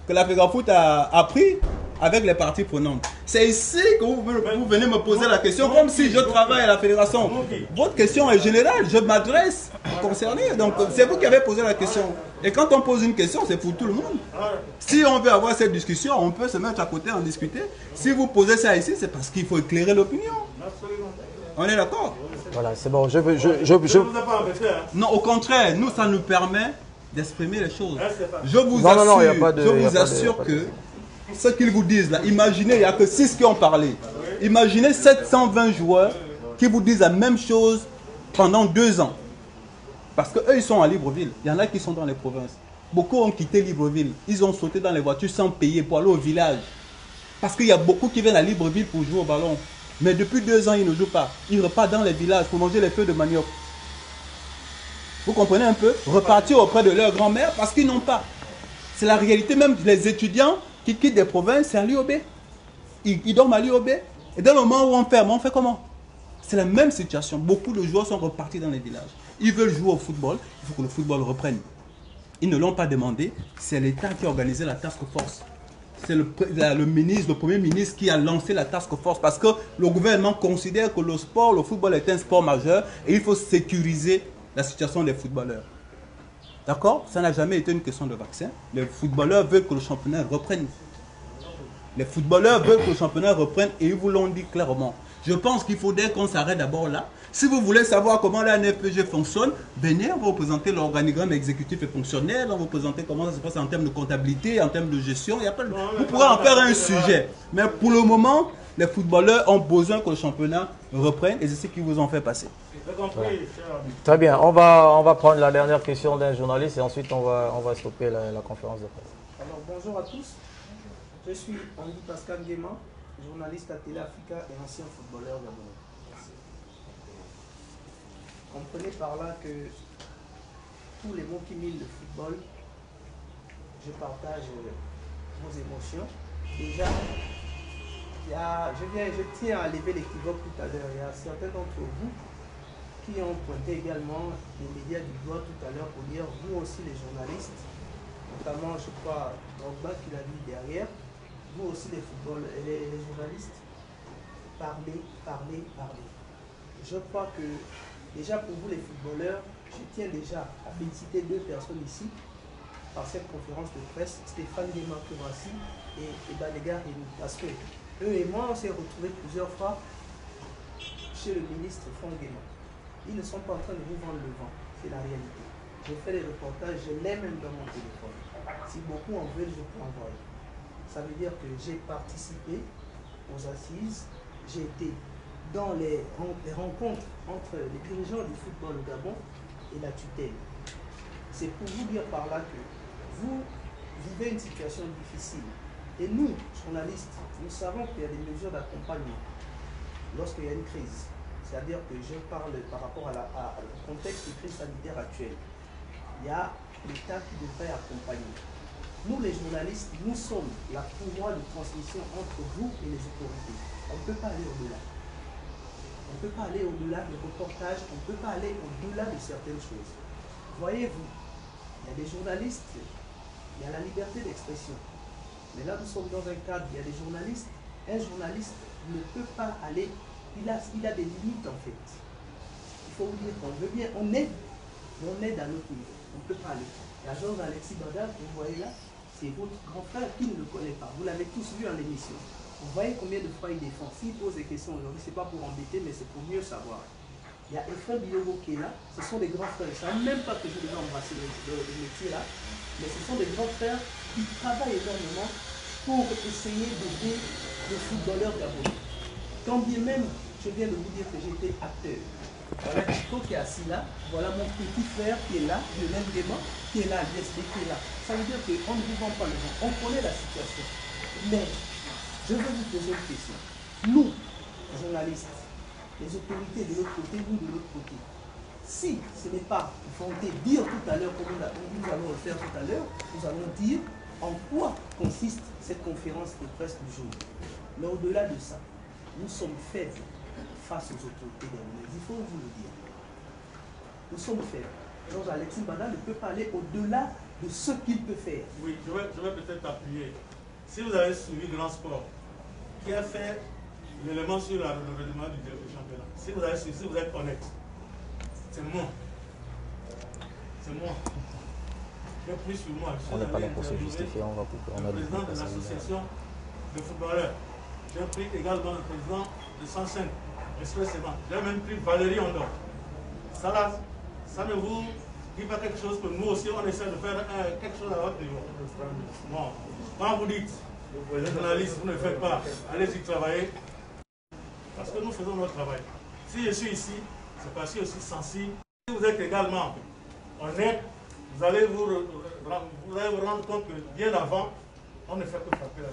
que la FEGAFOOT a pris avec les parties prenantes. C'est ici que vous venez me poser la question, comme si je travaille à la fédération. Votre question est générale, je m'adresse aux concernés. Donc c'est vous qui avez posé la question. Et quand on pose une question, c'est pour tout le monde. Si on veut avoir cette discussion, on peut se mettre à côté, en discuter. Si vous posez ça ici, c'est parce qu'il faut éclairer l'opinion. On est d'accord? Voilà, c'est bon. Non, au contraire, nous, ça nous permet d'exprimer les choses. Je vous assure que ce qu'ils vous disent là, imaginez, il n'y a que 6 qui ont parlé. Imaginez 720 joueurs qui vous disent la même chose pendant 2 ans. Parce qu'eux, ils sont à Libreville. Il y en a qui sont dans les provinces. Beaucoup ont quitté Libreville. Ils ont sauté dans les voitures sans payer pour aller au village. Parce qu'il y a beaucoup qui viennent à Libreville pour jouer au ballon. Mais depuis 2 ans, ils ne jouent pas. Ils repartent dans les villages pour manger les feuilles de manioc. Vous comprenez un peu? Repartir auprès de leur grand-mère parce qu'ils n'ont pas. C'est la réalité même des étudiants qui quittent des provinces, c'est à l'UOB. Ils dorment à l'UOB. Et dans le moment où on ferme, on fait comment? C'est la même situation. Beaucoup de joueurs sont repartis dans les villages. Ils veulent jouer au football, il faut que le football reprenne. Ils ne l'ont pas demandé, c'est l'État qui a organisé la task force. C'est le Premier ministre qui a lancé la task force parce que le gouvernement considère que le football est un sport majeur et il faut sécuriser la situation des footballeurs. D'accord? Ça n'a jamais été une question de vaccin. Les footballeurs veulent que le championnat reprenne. Les footballeurs veulent que le championnat reprenne et ils vous l'ont dit clairement. Je pense qu'il faudrait qu'on s'arrête d'abord là. Si vous voulez savoir comment la NFPG fonctionne, venez, on va vous présenter l'organigramme exécutif et fonctionnel, on va vous présenter comment ça se passe en termes de comptabilité, en termes de gestion. Il y a pas de... Vous pourrez en faire un sujet. Mais pour le moment, les footballeurs ont besoin que le championnat reprenne et c'est ce qui vous en fait passer. Voilà. Très bien, on va prendre la dernière question d'un journaliste et ensuite on va stopper la conférence de presse. Alors bonjour à tous, je suis Andy Pascal Guéma, journaliste à Télé Africa et ancien footballeur gabonais. Comprenez par là que tous les mots qui mille le football, je partage vos émotions. Déjà, je tiens à lever l'équivoque tout à l'heure. Il y a certains d'entre vous qui ont pointé également les médias du doigt tout à l'heure pour dire, vous aussi les journalistes, notamment je crois Drogba qui l'a dit derrière, vous aussi les journalistes, parlez. Je crois que déjà pour vous les footballeurs, je tiens déjà à féliciter 2 personnes ici par cette conférence de presse, Stéphane Guéma-Kourassi et Balégar Rémi. Parce que eux et moi, on s'est retrouvés plusieurs fois chez le ministre Franck Guéma. Ils ne sont pas en train de vous vendre le vent, c'est la réalité. Je fais des reportages, je l'ai même dans mon téléphone. Si beaucoup en veulent, je peux envoyer. Ça veut dire que j'ai participé aux assises, j'ai été dans les rencontres entre les dirigeants du football au Gabon et la tutelle. C'est pour vous dire par là que vous vivez une situation difficile. Et nous, journalistes, nous savons qu'il y a des mesures d'accompagnement lorsqu'il y a une crise. C'est-à-dire que je parle par rapport à le contexte de crise sanitaire actuelle. Il y a l'État qui devrait accompagner. Nous, les journalistes, nous sommes la courroie de transmission entre vous et les autorités. On ne peut pas aller au-delà. On ne peut pas aller au-delà du reportage, on ne peut pas aller au-delà de certaines choses. Voyez-vous, il y a des journalistes, il y a la liberté d'expression. Mais là, nous sommes dans un cadre, il y a des journalistes. Un journaliste ne peut pas aller, il a des limites en fait. Il faut vous dire qu'on veut bien, on aide, mais on aide à notre niveau. On ne peut pas aller. Il y a Jean-Alexis Bada, vous voyez là, c'est votre grand frère qui ne le connaît pas. Vous l'avez tous vu en émission. Vous voyez combien de fois il défend. S'il pose des questions aujourd'hui, ce n'est pas pour embêter, mais c'est pour mieux savoir. Il y a Efrain Bilogo qui est là. Ce sont des grands frères. Je ne savais même pas que je devais embrasser le métier là. Mais ce sont des grands frères qui travaillent énormément pour essayer d'aider les footballeurs gabonais. Quand bien même, je viens de vous dire que j'étais acteur. Voilà Chico qui est assis là. Voilà mon petit frère qui est là, Lionel Guéma, qui est là, l'ISD qui est là. Ça veut dire qu'on ne vous vend pas le vent. On connaît la situation. Mais je veux vous poser une question. Nous, journalistes, les autorités de l'autre côté, vous de l'autre côté, si ce n'est pas volonté dire tout à l'heure, comme nous allons le faire tout à l'heure, nous allons dire en quoi consiste cette conférence de presse du jour. Mais au-delà de ça, nous sommes faibles face aux autorités gabonaises. Il faut vous le dire. Nous sommes faibles. Jean-Alexis Bada ne peut pas aller au-delà de ce qu'il peut faire. Oui, je vais peut-être appuyer. Si vous avez suivi Grand Sport, qui a fait l'élément sur le règlement du championnat. Si vous êtes honnête, c'est moi. C'est moi. J'ai pris sur moi. On n'est pas là pour se justifier, on va couper. Le président de l'association de footballeurs. J'ai pris également le président de 105, expressément. J'ai même pris Valérie Ondor. Ça là, ça ne vous dit pas quelque chose que nous aussi on essaie de faire quelque chose à votre niveau. Bon, quand vous dites, les journalistes, vous ne faites pas, allez-y travailler. Parce que nous faisons notre travail. Si je suis ici, c'est parce que je suis sensible. Si vous êtes également honnête, vous allez vous rendre compte que bien avant, on ne fait que frapper la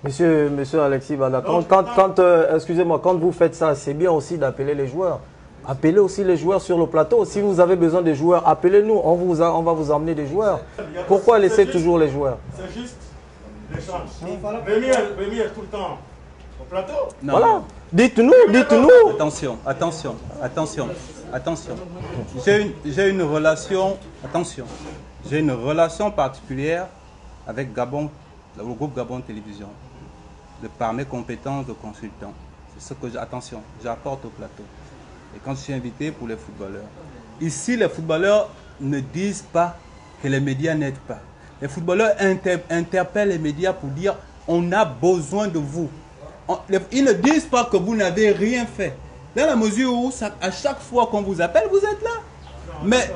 mission. Monsieur Alexis Bada, excusez-moi, quand vous faites ça, c'est bien aussi d'appeler les joueurs. Appelez aussi les joueurs sur le plateau. Si vous avez besoin des joueurs, appelez-nous. On va vous emmener des joueurs. Pourquoi laisser toujours les joueurs? C'est juste l'échange. Rémi est tout le temps au plateau. Non. Voilà. Dites-nous. Attention. J'ai une relation, j'ai une relation particulière avec Gabon, le groupe Gabon Télévision, par mes compétences de consultant. C'est ce que j'apporte au plateau. Et quand je suis invité pour les footballeurs, ici les footballeurs ne disent pas que les médias n'aident pas. Les footballeurs interpellent les médias pour dire on a besoin de vous. Ils ne disent pas que vous n'avez rien fait. Dans la mesure où à chaque fois qu'on vous appelle, vous êtes là. Mais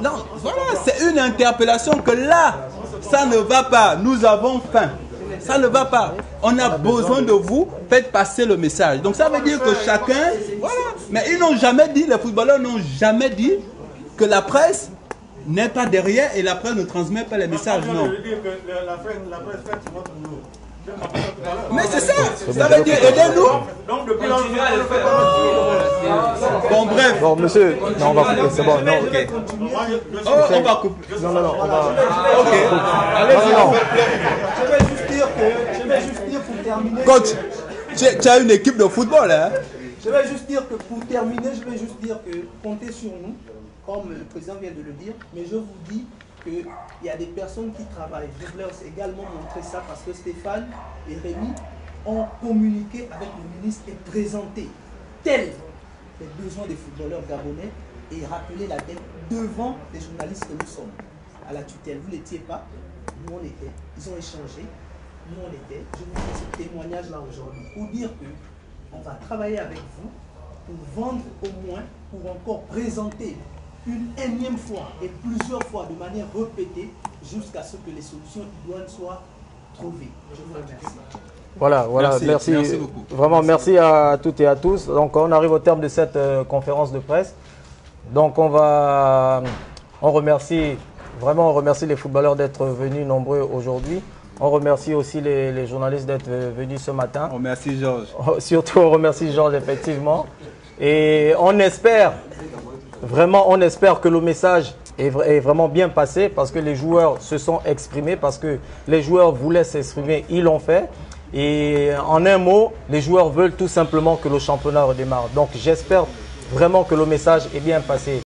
non, voilà, c'est une interpellation que là, ça ne va pas. Nous avons faim. Ça ne va pas. On a besoin de vous. Faites passer le message. Donc ça veut dire que chacun... Voilà. Mais ils n'ont jamais dit, les footballeurs n'ont jamais dit que la presse n'est pas derrière et la presse ne transmet pas les messages. Non. Mais c'est ça. Ça veut dire aidez-nous. Bon, bref. Bon, monsieur, non, on va couper, c'est bon. Non, ok. On va couper. Non, on va. Ok. Je vais juste dire pour terminer. Coach, tu as une équipe de football, hein? Je vais juste dire que pour terminer, comptez sur nous, comme le président vient de le dire, mais je vous dis qu'il y a des personnes qui travaillent. Je voulais également montrer ça parce que Stéphane et Rémi ont communiqué avec le ministre et présenté tels les besoins des footballeurs gabonais et rappelé la dette devant les journalistes que nous sommes. À la tutelle, vous n'étiez pas, nous on était, ils ont échangé, nous on était. Je vous fais ce témoignage-là aujourd'hui pour dire qu'on va travailler avec vous pour vendre au moins, pour encore présenter une énième fois et plusieurs fois de manière répétée jusqu'à ce que les solutions idoines soient trouvées. Je vous remercie. Voilà, merci beaucoup. Vraiment, merci à toutes et à tous. Donc, on arrive au terme de cette conférence de presse. Donc, on remercie les footballeurs d'être venus nombreux aujourd'hui. On remercie aussi les journalistes d'être venus ce matin. On remercie Georges. Surtout, on remercie Georges, effectivement. Et on espère que le message est vraiment bien passé parce que les joueurs se sont exprimés, parce que les joueurs voulaient s'exprimer, ils l'ont fait. Et en un mot, les joueurs veulent tout simplement que le championnat redémarre. Donc j'espère vraiment que le message est bien passé.